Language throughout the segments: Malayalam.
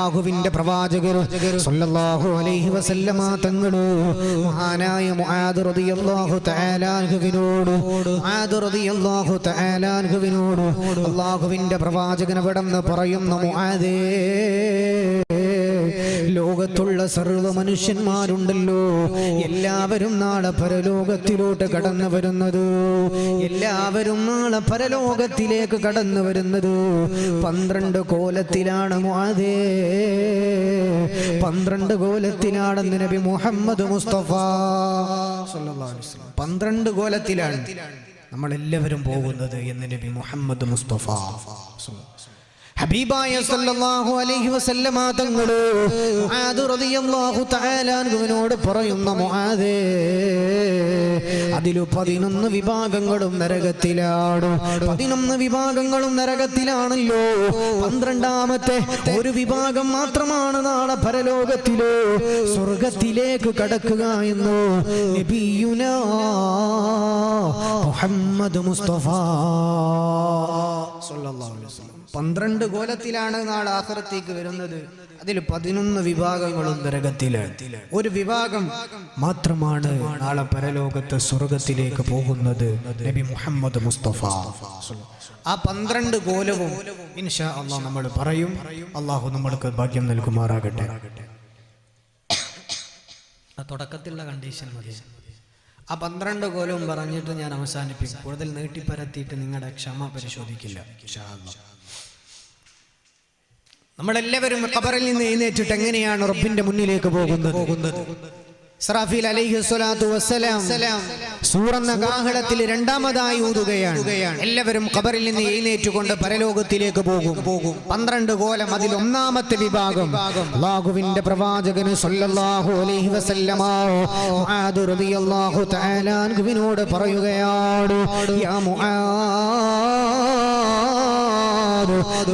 അല്ലാഹുവിന്റെ പ്രവാചകർ സല്ലല്ലാഹു അലൈഹി വസല്ലമ തങ്ങളെ മഹാനായ മുആദ് റളിയല്ലാഹു തആല അൻഹുവിനോട് അല്ലാഹുവിന്റെ പ്രവാചകൻ അവിടുന്ന് പറയുന്ന മുആദേ, ലോകത്തുള്ള സർവ്വ മനുഷ്യന്മാരുണ്ടല്ലോ, എല്ലാവരും നാളെ പരലോകത്തിലോട്ട് കടന്നു വരുന്നത്, എല്ലാവരും നാളെ പരലോകത്തിലേക്ക് കടന്നു വരുന്നത് 12 കോലത്തിലാണ് മുആദേ. 12 കോലത്തിലാണെന്ന് നബി മുഹമ്മദ് മുസ്തഫ സല്ലല്ലാഹു അലൈഹി വസല്ലം 12 കോലത്തിലാണ് നമ്മളെല്ലാവരും പോകുന്നത് എന്ന് നബി മുഹമ്മദ് മുസ്തഫ ഹബീബായ സല്ലല്ലാഹു അലൈഹി വസല്ലമ തങ്ങൾ മുആദ് റളിയല്ലാഹു തആല അൻഹുവിനോട് പറയുന്ന മുആദേ, അതിൽ 11 വിഭാഗങ്ങളും നരകത്തിലാണ്. 11 വിഭാഗങ്ങളും നരകത്തിലാണല്ലോ. 12ാമത്തെ ഒരു വിഭാഗം മാത്രമാണ് നാളെ പരലോകത്തിലോ സ്വർഗത്തിലേക്ക് കടക്കുക എന്ന് നബിയുനാ മുഹമ്മദ് മുസ്തഫ സല്ലല്ലാഹു അലൈഹി വസല്ലം 12 കോലത്തിലാണ് നാളെ ആഖിറത്തേക്ക് വരുന്നത്. അതിൽ 11 വിഭാഗങ്ങളും നരകത്തിലാണ്. ഒരു വിഭാഗം മാത്രമാണ് നാളെ പരലോകത്ത് സ്വർഗത്തിലേക്ക് പോകുന്നത് നബി മുഹമ്മദ് മുസ്തഫ. ആ 12 കോലവും ഇൻഷാ അല്ലാഹ് നമ്മൾ പറയും. അല്ലാഹു നമ്മൾക്ക് ഭാഗ്യം നൽകുമാറാകട്ടെ. ആ തുടക്കത്തിലുള്ള കണ്ടീഷൻ മതി. ആ 12 കോലവും പറഞ്ഞിട്ട് ഞാൻ അവസാനിപ്പിക്കും. കൂടുതൽ നീട്ടിപ്പരത്തിയിട്ട് നിങ്ങളുടെ ക്ഷമ പരിശോധിക്കില്ല ഇൻഷാ അല്ലാഹ്. നമ്മളെല്ലാവരും ഖബറിൽ നിന്ന് എഴുന്നേറ്റിട്ട് എങ്ങനെയാണ് റബ്ബിന്റെ മുന്നിലേക്ക് പോകുന്നത്? ഇസ്രാഫീൽ അലൈഹിസ്സലാത്തു വസ്സലാം സൂറന്ന കാഹളത്തിൽ രണ്ടാമതായി ഊതുകയാണ്. എല്ലാവരും ഖബറിൽ നിന്ന് എഴുന്നേറ്റുകൊണ്ട് പരലോകത്തിലേക്ക് പോകും. 12 കോലം. അതിൽ ഒന്നാമത്തെ വിഭാഗം അല്ലാഹുവിന്റെ പ്രവാചകൻ സല്ലല്ലാഹു അലൈഹി വസല്ലമ മുആദ് റളിയല്ലാഹു തആല അൻഹുവിനോട് പറയുകയാണ്, യാ മുആദ്,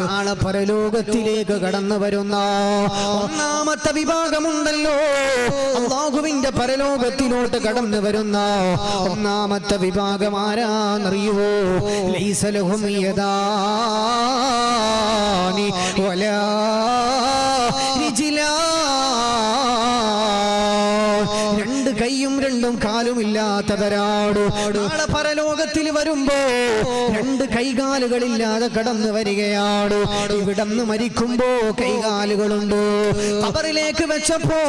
നാളെ പരലോകത്തിലേക്ക് കടന്നു വരുന്ന ഒന്നാമത്തെ വിഭാഗമുണ്ടല്ലോ, അല്ലാഹുവിന്റെ പരലോകത്തിലോട്ട് കടന്നു വരുന്ന ഒന്നാമത്തെ വിഭാഗം ആരാന്നറിയുവോ? ലൈസ ലഹും യദാനി വലാ റിജ്ലാൻ, 2 കൈയും 2 കാലും ഇല്ലാത്തവരാണ്. നാളെ പരലോകത്തിൽ വരുമ്പോ 2 കൈകാലുകളില്ലാതെ കടന്നു വരികയാണ്. ഇവിടന്ന് മരിക്കുമ്പോ കൈകാലുകളുണ്ട്, ഖബറിലേക്ക് വെച്ചപ്പോ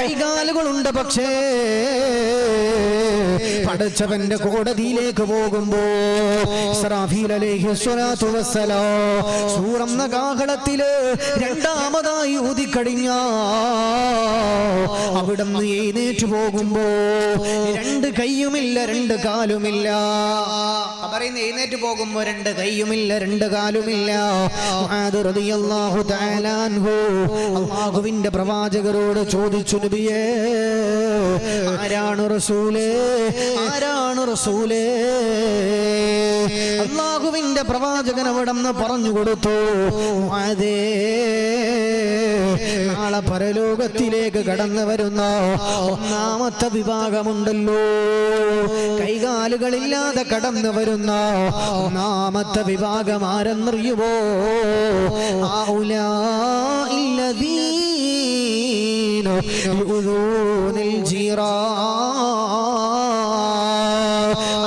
കൈകാലുകളുണ്ട്. പക്ഷേ പടച്ചവന്റെ കോടതിയിലേക്ക് പോകുമ്പോ ഇസ്രാഫീൽ അലൈഹിസ്സലാത്തു വസ്സലാം സൂറന്ന കാഹളത്തില് രണ്ടാമതായി ഊതിക്കഴിഞ്ഞ അവിടുന്ന് എഴുന്നേറ്റ് പോകുമ്പോ 2 കൈയുമില്ല 2 കാലുമില്ല. ഖബറിൽ നിന്ന് എഴുന്നേറ്റ് പോകുമ്പോ 2 കൈയുമില്ല 2 കാലുമില്ല. മുആദ് റളിയല്ലാഹു തആല അൻഹു അല്ലാഹുവിന്റെ പ്രവാചകരോട് ചോദിച്ചു, നബിയേ, ആരാണ് റസൂലേ, ആരാണ് റസൂലേ? അല്ലാഹുവിന്റെ പ്രവാചകൻ അവിടുന്ന് പറഞ്ഞു കൊടുത്തു, മുആദേ, നാളെ പരലോകത്തിലേക്ക് കടന്നു വരുന്ന ഒന്നാമത്തെ വിഭാഗമുണ്ടല്ലോ, കൈകാലുകളില്ലാതെ കടന്നു വരുന്ന ഒന്നാമത്തെ വിഭാഗം ആരെന്നറിയുമോ? ഔലാഇല്ലദീന യുദൂനിൽ ജീറാൻ,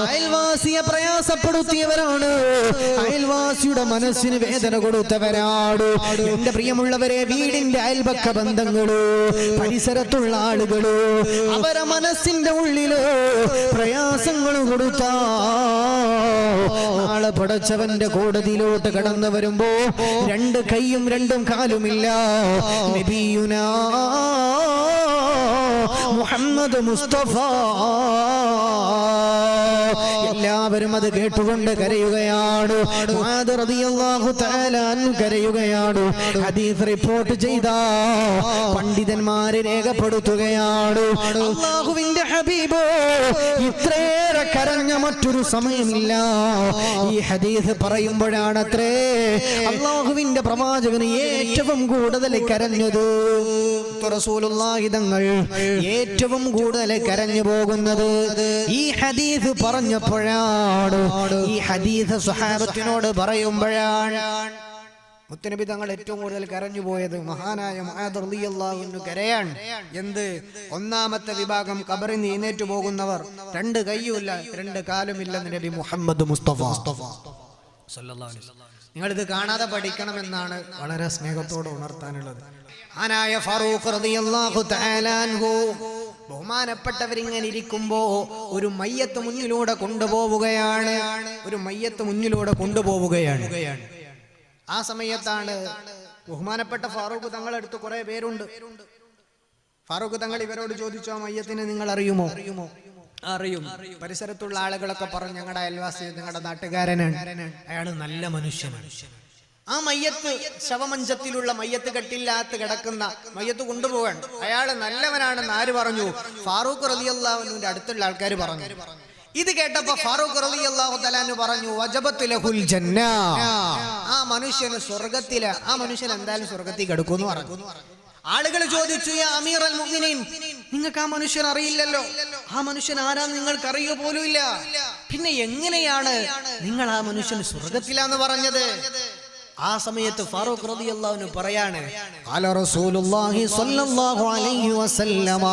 അയൽവാസിയെ പ്രയാസപ്പെടുത്തിയവരാണ്, അയൽവാസിയുടെ മനസ്സിന് വേദന കൊടുത്തവരാണ്. എന്റെ പ്രിയമുള്ളവരെ, വീടിന്റെ അയൽപക്ക ബന്ധങ്ങള്, പരിസരത്തുള്ള ആളുകള്, അവരെ മനസ്സിന്റെ ഉള്ളില് പ്രയാസങ്ങൾ കൊടുത്ത നാളെ പടച്ചവന്റെ കോടതിയിലോട്ട് കടന്നു വരുമ്പോ 2 കൈയും 2 കാലുമില്ല. നബിയുനാ മുഹമ്മദ് മുസ്തഫ എല്ലാവരും അത് കേട്ടുകൊണ്ട് കരയുകയാണ്. മുആദ് റളിയല്ലാഹു തആല അൻഹു കരയുകയാണ്. ഹദീസ് റിപ്പോർട്ട് ചെയ്ത പണ്ഡിതന്മാരെ രേഖപ്പെടുത്തുകയാണ്, അല്ലാഹുവിന്റെ ഹബീബ് ഇത്രയേറെ കരഞ്ഞ മറ്റൊരു സമയമില്ല. ഈ ഹദീസ് പറയുമ്പോഴാണത്രേ അല്ലാഹുവിന്റെ പ്രവാചകന് ഏറ്റവും കൂടുതൽ കരഞ്ഞത്. റസൂലുള്ളാഹി തങ്ങൾ ഏറ്റവും കൂടുതൽ കരഞ്ഞു പോകുന്നത് ഈ ഹദീസ് പറഞ്ഞപ്പോഴാണ്. ഈ ഹദീസ് സ്വഹാബത്തിനോട് പറയുമ്പോഴാണ് മുത്തുനബി തങ്ങൾ ഏറ്റവും കൂടുതൽ കരഞ്ഞു പോയത് മഹാനായ മുആദ് റളിയല്ലാഹു അൻഹു കരയാണ്. എന്ത്? ഒന്നാമത്തെ വിഭാഗം ഖബറിൽ നിന്ന് എഴുന്നേറ്റ് പോകുന്നവർ രണ്ട് കൈയുമില്ല രണ്ട് കാലുമില്ലെന്ന് നബി മുഹമ്മദ് മുസ്തഫ സല്ലല്ലാഹു അലൈഹി വസല്ലം. നിങ്ങളിത് കാണാതെ പഠിക്കണമെന്നാണ് വളരെ സ്നേഹത്തോടെ ഉണർത്താനുള്ളത്. മഹാനായ ഫാറൂഖ് റളിയല്ലാഹു തആല അൻഹു ബഹുമാനപ്പെട്ടവരിങ്ങനെ ഇരിക്കുമ്പോ ഒരു മയ്യത്ത് മുന്നിലൂടെ കൊണ്ടുപോവുകയാണ്. ഒരു മയ്യത്ത് മുന്നിലൂടെ കൊണ്ടുപോവുകയാണ്. ആ സമയത്താണ് ബഹുമാനപ്പെട്ട ഫാറൂഖ് തങ്ങളടുത്ത് കുറെ പേരുണ്ട്. ഫാറൂഖ് തങ്ങൾ ഇവരോട് ചോദിച്ചു, ആ മയ്യത്തിനെ നിങ്ങൾ അറിയുമോ? അറിയും. പരിസരത്തുള്ള ആളുകളൊക്കെ പറഞ്ഞു, ഞങ്ങളുടെ അയൽവാസി, ഞങ്ങളുടെ നാട്ടുകാരനാണ്, അയാൾ നല്ല മനുഷ്യനാണ്. ആ മയ്യത്ത് ശവമഞ്ചത്തിലുള്ള മയ്യത്ത് കെട്ടില്ലാത്ത കിടക്കുന്ന മയ്യത്ത് കൊണ്ടുപോകാൻ അയാള് നല്ലവനാണെന്ന് ആര് പറഞ്ഞു? ഫാറൂഖ് റളിയല്ലാഹു അൻഹുവിന്റെ അടുത്തുള്ള ആൾക്കാർ പറഞ്ഞു. ഇത് കേട്ടപ്പോ ഫാറൂഖ് റളിയല്ലാഹു തആല അൻഹു പറഞ്ഞു, വജബത്ത് ലഹുൽ ജന്ന, ആ മനുഷ്യന് സ്വർഗ്ഗത്തില്, ആ മനുഷ്യൻ എന്തായാലും സ്വർഗ്ഗത്തിൽ കിടക്കുമെന്ന് പറഞ്ഞു. ആളുകൾ ചോദിച്ചു, യാ അമീറൽ മുഅ്മിനീൻ, നിങ്ങൾക്ക് ആ മനുഷ്യൻ അറിയില്ലല്ലോ, ആ മനുഷ്യൻ ആരാന്ന് നിങ്ങൾക്ക് അറിയുക പോലും ഇല്ല, പിന്നെ എങ്ങനെയാണ് നിങ്ങൾ ആ മനുഷ്യന് സ്വർഗ്ഗത്തിലാന്ന് പറഞ്ഞത്? ആ സമയത്ത് ഫാറൂഖ് റളിയല്ലാഹു അൻഹു പറയാണ്, ഖാല റസൂലുള്ളാഹി സ്വല്ലല്ലാഹു അലൈഹി വസല്ലമ,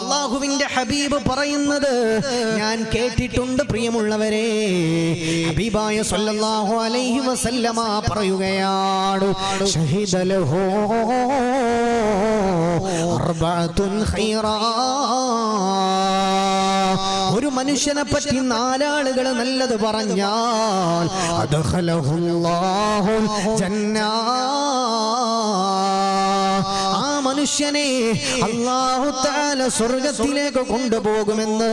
അല്ലാഹുവിന്റെ ഹബീബ് പറയുന്നത് ഞാൻ കേട്ടിട്ടുണ്ട് പ്രിയമുള്ളവരെ. ഹബീബായ സ്വല്ലല്ലാഹു അലൈഹി വസല്ലമ പറയുകയാണ്, ഷഹീദ ലഹു അർബഅത്തുൻ ഖൈറാ, ഒരു മനുഷ്യനെ പറ്റി നാലാളുകൾ നല്ലത് പറഞ്ഞാൽ അദ്ഖലഹുല്ലാഹുൽ ജന്ന, ആ മനുഷ്യനെ അല്ലാഹു തആല സ്വർഗ്ഗത്തിലേക്ക് കൊണ്ടുപോകുമെന്ന്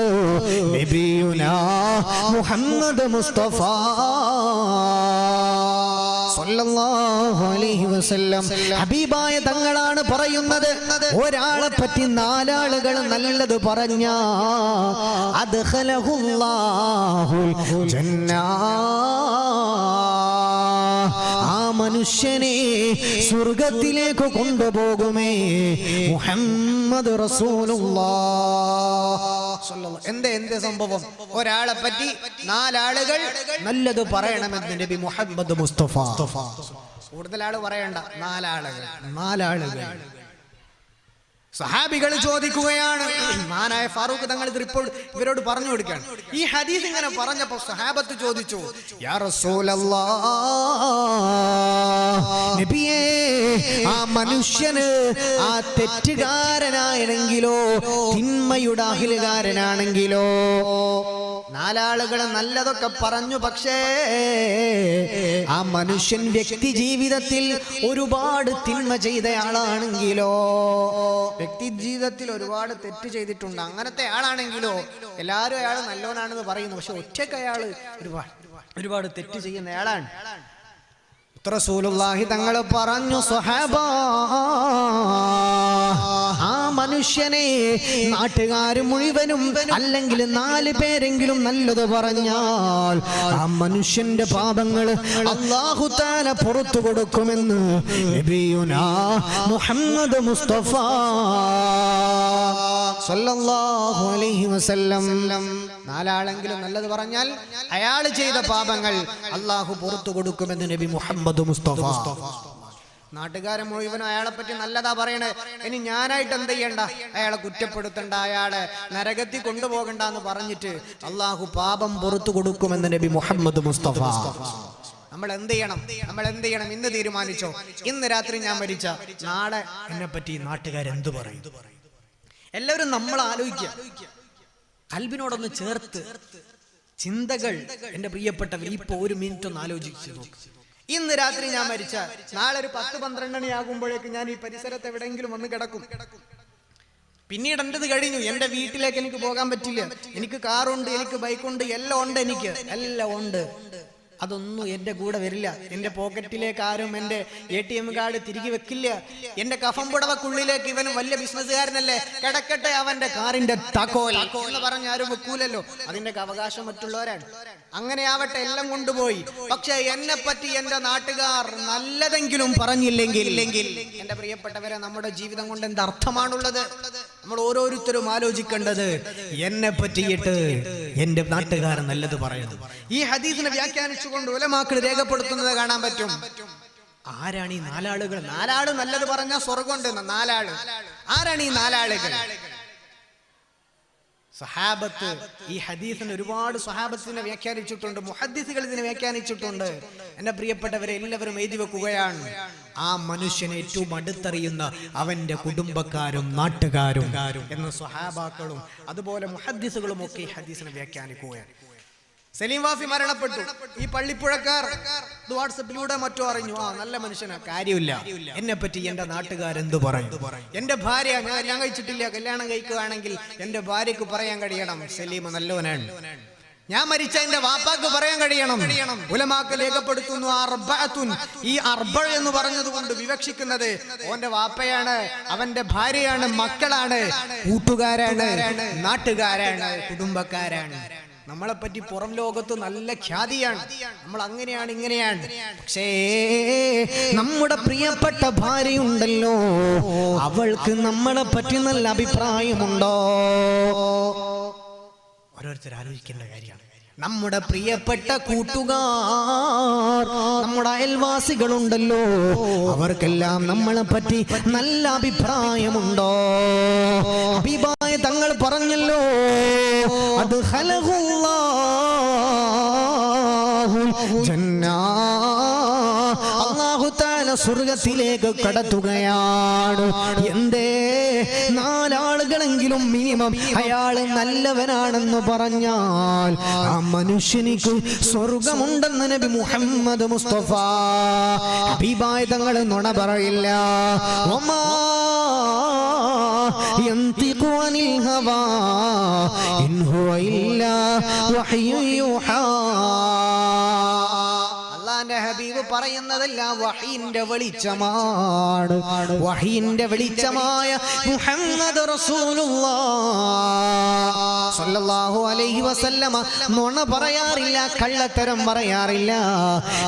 നബിയുനാ മുഹമ്മദ് മുസ്തഫ സല്ലല്ലാഹു അലൈഹി വസല്ലം. ഹബീബായ തങ്ങളാണ് പറയുന്നത്, ഒരാളെ പറ്റി നാലാളുകൾ നല്ലത് പറഞ്ഞാ അദ്ഖലഹുല്ലാഹുൽ ജന്ന, ആ മനുഷ്യനെ സ്വർഗ്ഗത്തിലേക്ക് കൊണ്ടുപോകുമേ മുഹമ്മദ് റസൂലുള്ളാഹ്. എന്തേ സംഭവം? ഒരാളെ പറ്റി നാലാളുകൾ നല്ലത് പറയണമെന്ന് നബി മുഹമ്മദ് മുസ്തഫ. കൂടുതൽ ആള് പറയണ്ട, നാലാളുകൾ. സഹാബികൾ ചോദിക്കുകയാണ്, മഹാനായ ഫാറൂഖ് തങ്ങൾ ഇത് റിപ്പോർട്ട് ഇവരോട് പറഞ്ഞു കൊടുക്കുകയാണ്. ഈ ഹദീസ് ഇങ്ങനെ പറഞ്ഞപ്പോ സഹാബത്ത് ചോദിച്ചു, യാ റസൂലല്ലാഹ്, നബിയേ, ആ മനുഷ്യന് ആ തെറ്റുകാരനാണെങ്കിലോ തിന്മയുടെ അഹിലുകാരനാണെങ്കിലോ, നാലാളുകൾ നല്ലതൊക്കെ പറഞ്ഞു, പക്ഷേ ആ മനുഷ്യൻ വ്യക്തി ജീവിതത്തിൽ ഒരുപാട് തിന്മ ചെയ്തയാളാണെങ്കിലോ, വ്യക്തി ജീവിതത്തിൽ ഒരുപാട് തെറ്റ് ചെയ്തിട്ടുണ്ട്, അങ്ങനത്തെ ആളാണെങ്കിലോ എല്ലാവരും അയാൾ നല്ലോനാണെന്ന് പറയുന്നു, പക്ഷെ ഒറ്റയ്ക്ക് അയാൾ ഒരുപാട് തെറ്റ് ചെയ്യുന്നയാളാണ്. റസൂലുള്ളാഹി തങ്ങൾ പറഞ്ഞു, സ്വഹാബാ, ആ മനുഷ്യനെ നാട്ടുകാർ മുഴുവനും അല്ലെങ്കിൽ 4 പേരെങ്കിലും നല്ലത് പറഞ്ഞാൽ ആ മനുഷ്യന്റെ പാപങ്ങൾ അല്ലാഹു തആല പുറത്തു കൊടുക്കുമെന്ന് നബിയുനാ മുഹമ്മദ് മുസ്തഫ സല്ലല്ലാഹു അലൈഹി വസല്ലം. 4 ആളെങ്കിലും നല്ലത് പറഞ്ഞാൽ അയാൾ ചെയ്ത പാപങ്ങൾ അല്ലാഹു പുറത്തു കൊടുക്കുമെന്ന് നബി മുഹമ്മദ് മുസ്തഫ. നാട്ടുകാരൻ മുഴുവനും അയാളെ പറ്റി നല്ലതാ പറയണേ, ഇനി ഞാനായിട്ട് എന്ത് ചെയ്യണ്ട, അയാളെ കുറ്റപ്പെടുത്തണ്ട, അയാളെ നരകത്തിൽ കൊണ്ടുപോകണ്ട എന്ന് പറഞ്ഞിട്ട് അള്ളാഹു പാപം പുറത്തു കൊടുക്കുമെന്ന് നബി മുഹമ്മദ് മുസ്തഫ. നമ്മൾ എന്ത് ചെയ്യണം? ഇന്ന് തീരുമാനിച്ചോ, ഇന്ന് രാത്രി ഞാൻ മരിച്ച നാളെ എന്നെ പറ്റി നാട്ടുകാരെന്ത് പറയും? എല്ലാവരും നമ്മൾ ആലോചിക്കുക, കൽബിനോടൊന്ന് ചേർത്ത് ചിന്തകൾ. എന്റെ പ്രിയപ്പെട്ടവർ, ഇപ്പൊ 1 മിനിറ്റ് ഒന്ന് ആലോചിച്ചു നോക്ക്. ഇന്ന് രാത്രി ഞാൻ മരിച്ച നാളെ ഒരു 10-12 മണിയാകുമ്പോഴേക്ക് ഞാൻ ഈ പരിസരത്ത് എവിടെയെങ്കിലും വന്ന് കിടക്കും. പിന്നീട് എന്റേത് കഴിഞ്ഞു, എന്റെ വീട്ടിലേക്ക് എനിക്ക് പോകാൻ പറ്റില്ല. എനിക്ക് കാറുണ്ട്, എനിക്ക് ബൈക്കുണ്ട്, എല്ലാം ഉണ്ട്. അതൊന്നും എന്റെ കൂടെ വരില്ല. എന്റെ പോക്കറ്റിലേക്ക് ആരും എന്റെ ATM കാർഡ് തിരികെ വെക്കില്ല. എന്റെ കഫംപുടവക്കുള്ളിലേക്ക് ഇവൻ വലിയ ബിസിനസ്സുകാരനല്ലേ, കിടക്കട്ടെ അവന്റെ കാറിന്റെ താക്കോൽ എന്ന് പറഞ്ഞ് ആരും വെക്കൂലല്ലോ. അതിന്റെ അവകാശം മറ്റുള്ളവരാണ്. അങ്ങനെ ആവട്ടെ, എല്ലാം കൊണ്ടുപോയി. പക്ഷെ എന്നെ പറ്റി എന്റെ നാട്ടുകാർ നല്ലതെങ്കിലും പറഞ്ഞില്ലെങ്കിൽ എന്റെ പ്രിയപ്പെട്ടവരെ, നമ്മുടെ ജീവിതം കൊണ്ട് എന്ത് അർത്ഥമാണുള്ളത്? നമ്മൾ ഓരോരുത്തരും ആലോചിക്കേണ്ടത്, എന്നെ പറ്റിയിട്ട് എന്റെ നാട്ടുകാരൻ നല്ലത് പറയണം. ഈ ഹദീസിനെ വ്യാഖ്യാനിച്ചുകൊണ്ട് ഉലമാക്കൾ രേഖപ്പെടുത്തുന്നത് കാണാൻ പറ്റും. ആരാണ് ഈ നാലാളുകൾ? നാലാള് നല്ലത് പറഞ്ഞ സ്വർഗമുണ്ട്. നാലാള് ആരാണ് ഈ നാലാളുകൾ? സഹാബത്ത്. ഈ ഹദീസിന് ഒരുപാട് സഹാബത്തിനെ വ്യാഖ്യാനിച്ചിട്ടുണ്ട്, മുഹദ്ദിസുകൾ ഇതിനെ വ്യാഖ്യാനിച്ചിട്ടുണ്ട്. എന്റെ പ്രിയപ്പെട്ടവരെ, എല്ലാവരും എഴുതി വെക്കുകയാണ്. ആ മനുഷ്യനെ ഏറ്റവും അടുത്തറിയുന്ന അവന്റെ കുടുംബക്കാരും നാട്ടുകാരും എന്ന സ്വഹാബാക്കളും അതുപോലെ മുഹദ്ദിസുകളും ഒക്കെ ഈ ഹദീസിനെ വ്യാഖ്യാനിക്കുകയാണ്. സലീം വാഫി മരണപ്പെട്ടു. ഈ പള്ളിപ്പുഴക്കാർ വാട്സപ്പിലൂടെ മറ്റോ അറിഞ്ഞു, ആ നല്ല മനുഷ്യനാ, കാര്യമില്ല, എന്നെ പറ്റി എന്റെ നാട്ടുകാരെന്ത് പറയും, എന്റെ ഭാര്യ, ഞാൻ കഴിച്ചിട്ടില്ല, കല്യാണം കഴിക്കുകയാണെങ്കിൽ എന്റെ ഭാര്യക്ക് പറയാൻ കഴിയണം സലീം നല്ലവനാണ്, ഞാൻ മരിച്ച എന്റെ വാപ്പാക്ക് പറയാൻ കഴിയണം. ഉലമാക്കൾ രേഖപ്പെടുത്തുന്നു ഈ അർബ എന്ന് പറഞ്ഞത് കൊണ്ട് വിവക്ഷിക്കുന്നത് ഓന്റെ വാപ്പയാണ്, അവന്റെ ഭാര്യയാണ്, മക്കളാണ്, കൂട്ടുകാരാണ്, നാട്ടുകാരാണ്, കുടുംബക്കാരാണ്. നമ്മളെപ്പറ്റി പുറം ലോകത്ത് നല്ല ഖ്യാതിയാണ്, നമ്മൾ അങ്ങനെയാണ് ഇങ്ങനെയാണ്. പക്ഷേ നമ്മുടെ പ്രിയപ്പെട്ട ഭാര്യയുണ്ടല്ലോ, അവൾക്ക് നമ്മളെ പറ്റി നല്ല അഭിപ്രായമുണ്ടോ? ഓരോരുത്തർ ആലോചിക്കേണ്ട കാര്യമാണ്. നമ്മുടെ പ്രിയപ്പെട്ട കൂട്ടുകാർ, നമ്മുടെ അയൽവാസികളുണ്ടല്ലോ, അവർക്കെല്ലാം നമ്മളെ പറ്റി നല്ല അഭിപ്രായമുണ്ടോ? ഹബീബായ തങ്ങൾ പറഞ്ഞല്ലോ, അത് അല്ലാഹു തആല സ്വർഗ്ഗത്തിലേക്ക് കടത്തുകയാണ്. എന്തേ? നാലാളുകളെങ്കിലും മിനിമം അയാള് നല്ലവനാണെന്ന് പറഞ്ഞാൽ ആ മനുഷ്യനിക്ക് സ്വർഗമുണ്ടെന്ന് നബി മുഹമ്മദ് മുസ്തഫ. ഹബീബായ തങ്ങൾ നുണ പറയില്ല. വമാ യന്തിഖു അനിൽ ഹവാ ഇൻ ഹുവ ഇല്ലാ വഹ്യു യൂഹാ. അല്ലാഹുവിന്റെ ഹബീബ് പറയുന്നതെല്ലാം വഹീന്റെ വെളിച്ചമാണ്. വഹീന്റെ വെളിച്ചമായ മുഹമ്മദ് റസൂലുള്ളാഹ് സ്വല്ലല്ലാഹു അലൈഹി വസല്ലമ നുണ പറയാറില്ല, കള്ളത്തരം പറയാറില്ല.